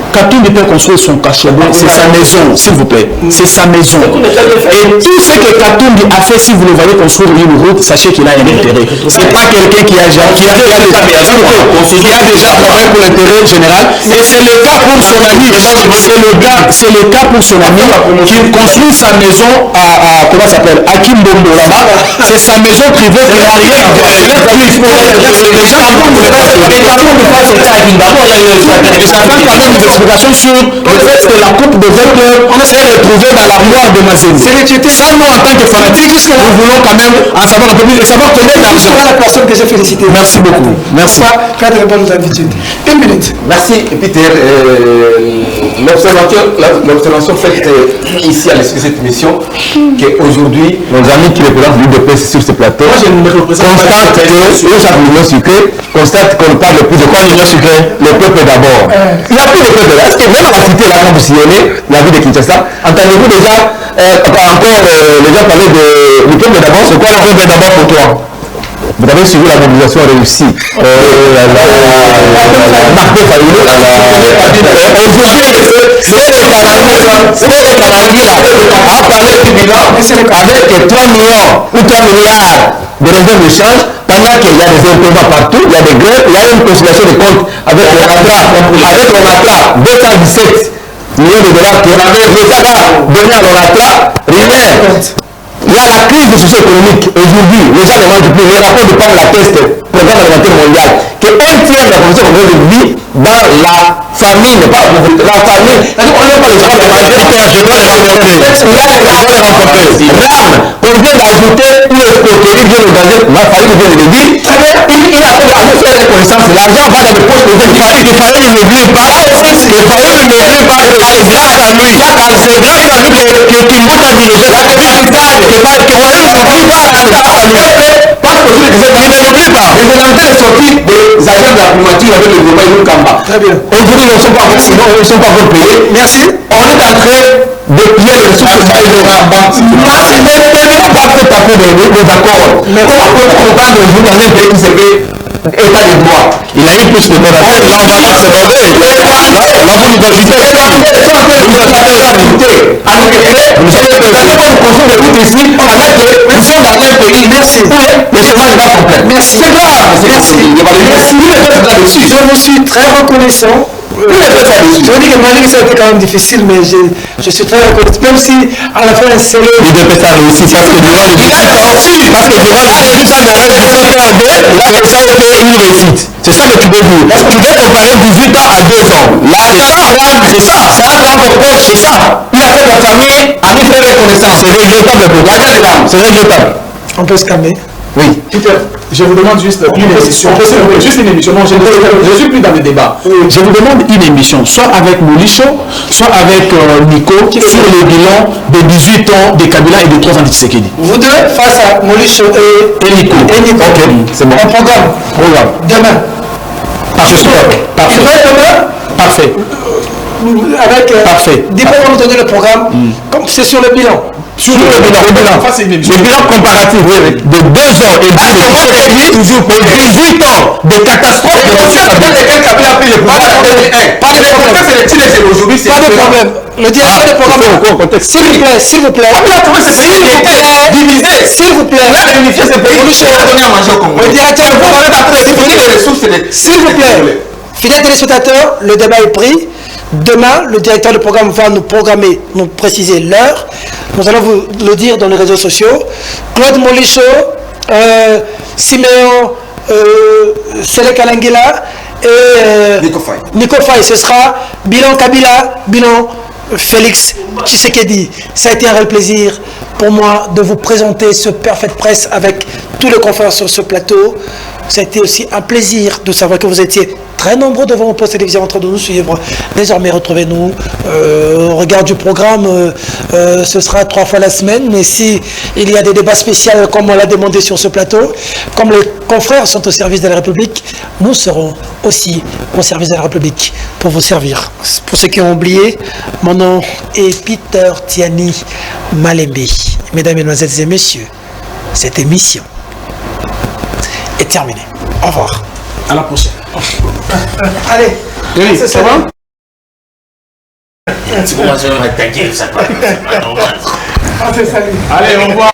Katumbi peut construire son cachot blanc, c'est sa maison, s'il vous plaît. C'est sa maison. Et tout ce que Katumbi a fait, si vous le voyez construire une route, sachez qu'il a un intérêt. C'est pas quelqu'un qui a déjà travaillé pour l'intérêt général. Et c'est le cas pour son ami. C'est le cas pour son ami qui construit sa maison à comment ça s'appelle, à Kimbombo là-bas. C'est sa maison privée qui n'a rien à voir. Sur le fait que la coupe de 20 heures s'est retrouvée dans l'armoire de Mazéni. Ça, nous, en tant que fanatiques, nous voulons quand même en savoir un peu plus et savoir combien d'argent. C'est la personne que j'ai félicité. Merci beaucoup. Merci. Cadre de bonnes habitudes. Une minute. Merci, Peter. L'observation faite ici à l'issue de cette émission, qu'aujourd'hui, nos amis qui représentent l'UDPS sur ce plateau constate qu'on parle plus de quoi l'union sucrée, le peuple d'abord. Il n'y a plus de peuple. Est-ce que même à la cité, là, quand vous sillonnez la ville de Kinshasa, entendez-vous déjà encore les gens parler du peuple d'abord? C'est quoi le peuple d'abord pour toi? Vous avez suivi la mobilisation réussie. Avec 3 millions ou 3 milliards de réserves de change, pendant qu'il y a des impôts partout, il y a des grèves, il y a une conciliation de comptes avec l'ONATRA, 217 millions de dollars que l'État a donné à l'ONATRA, rien. Il y a la crise socio-économique aujourd'hui, les gens ne mangent plus, les rapports de PAM l'attestent, programme alimentaire mondial, qu'un tiers de la population congolaise vit dans la famine, pas la pauvreté, la famine. C'est-à-dire qu'on n'a pas les gens de manger, on vient d'ajouter une escroquerie, vient d'organiser, ma famille vient de le dire, il a fait des connaissances, l'argent va dans les poches de gens, il fallait ne l'oublie pas, c'est grâce à lui, c'est grâce à lui que tout le monde a dirigé la capitale. Parce que les Hollandais s'occupent des agents de la primature avec le gouvernement Yuri Kamba. Très bien. Aujourd'hui, ils ne sont pas encore payés. Merci. On est en train de piller les ressources de la banque. Merci. Mais nous n'avons pas fait passer des accords. Mais on peut comprendre aujourd'hui dans un pays qui se fait état de droit. Il a eu plus de temps. Merci. Je vous suis très reconnaissant. Je vous dis que malgré que ça a été quand même difficile, mais je suis très reconnaissant. Même si à la fin, c'est le. Il devait pas réussir parce que durant les 18 ans, parce que durant les 18 ans de rêve du CPRD, ça a été une réussite. C'est ça que tu veux dire. Parce que tu veux comparer 18 ans à 2 ans. Là, c'est ça. C'est un grand reproche, c'est ça. Il a fait de la famille, a mis très reconnaissance. C'est regrettable. C'est regrettable. On peut se calmer. Oui. Peter, je vous demande juste une émission. Juste une émission. Non, je ne suis plus dans le débat. Je vous demande une émission, soit avec Molicho, soit avec Nico, sur le bilan des 18 ans de Kabila et de 3 ans de Tshisekedi. Vous deux, face à Molicho et Nico. Ok, c'est bon. Un programme. Demain. Parfait. Parfait. Avec Parfait. Dis-moi, on va nous donner le programme. Comme c'est sur le bilan. Sur le bilan comparatif de 2 ans et demi toujours pour 18 ans de catastrophe de Kabila a pris le pouvoir. Pas de problème. Le directeur de programme. S'il vous plaît. S'il vous plaît. Le directeur de programme. S'il vous plaît. Fidèles téléspectateurs, le débat est pris. Demain, le directeur de programme va nous programmer, nous préciser l'heure. Nous allons vous le dire dans les réseaux sociaux. Claude Molicho, Siméon Selek Alangila et Nico Faye. Ce sera bilan Kabila, bilan Félix Tshisekedi. Ça a été un réel plaisir pour moi de vous présenter ce Perfect Press avec tous les confrères sur ce plateau. Ça a été aussi un plaisir de savoir que vous étiez très nombreux devant vos postes télévisés en train de nous suivre. Désormais, retrouvez-nous. Regard du programme, ce sera 3 fois la semaine. Mais si il y a des débats spéciaux, comme on l'a demandé sur ce plateau, comme les confrères sont au service de la République, nous serons aussi au service de la République pour vous servir. Pour ceux qui ont oublié, mon nom est Peter Tiani Malembe. Mesdames, Mesdemoiselles et Messieurs, cette émission est terminée. Au revoir. À la prochaine. Allez, ça va? Tu commences à m'attaquer, ça va. allez, Allez, au revoir.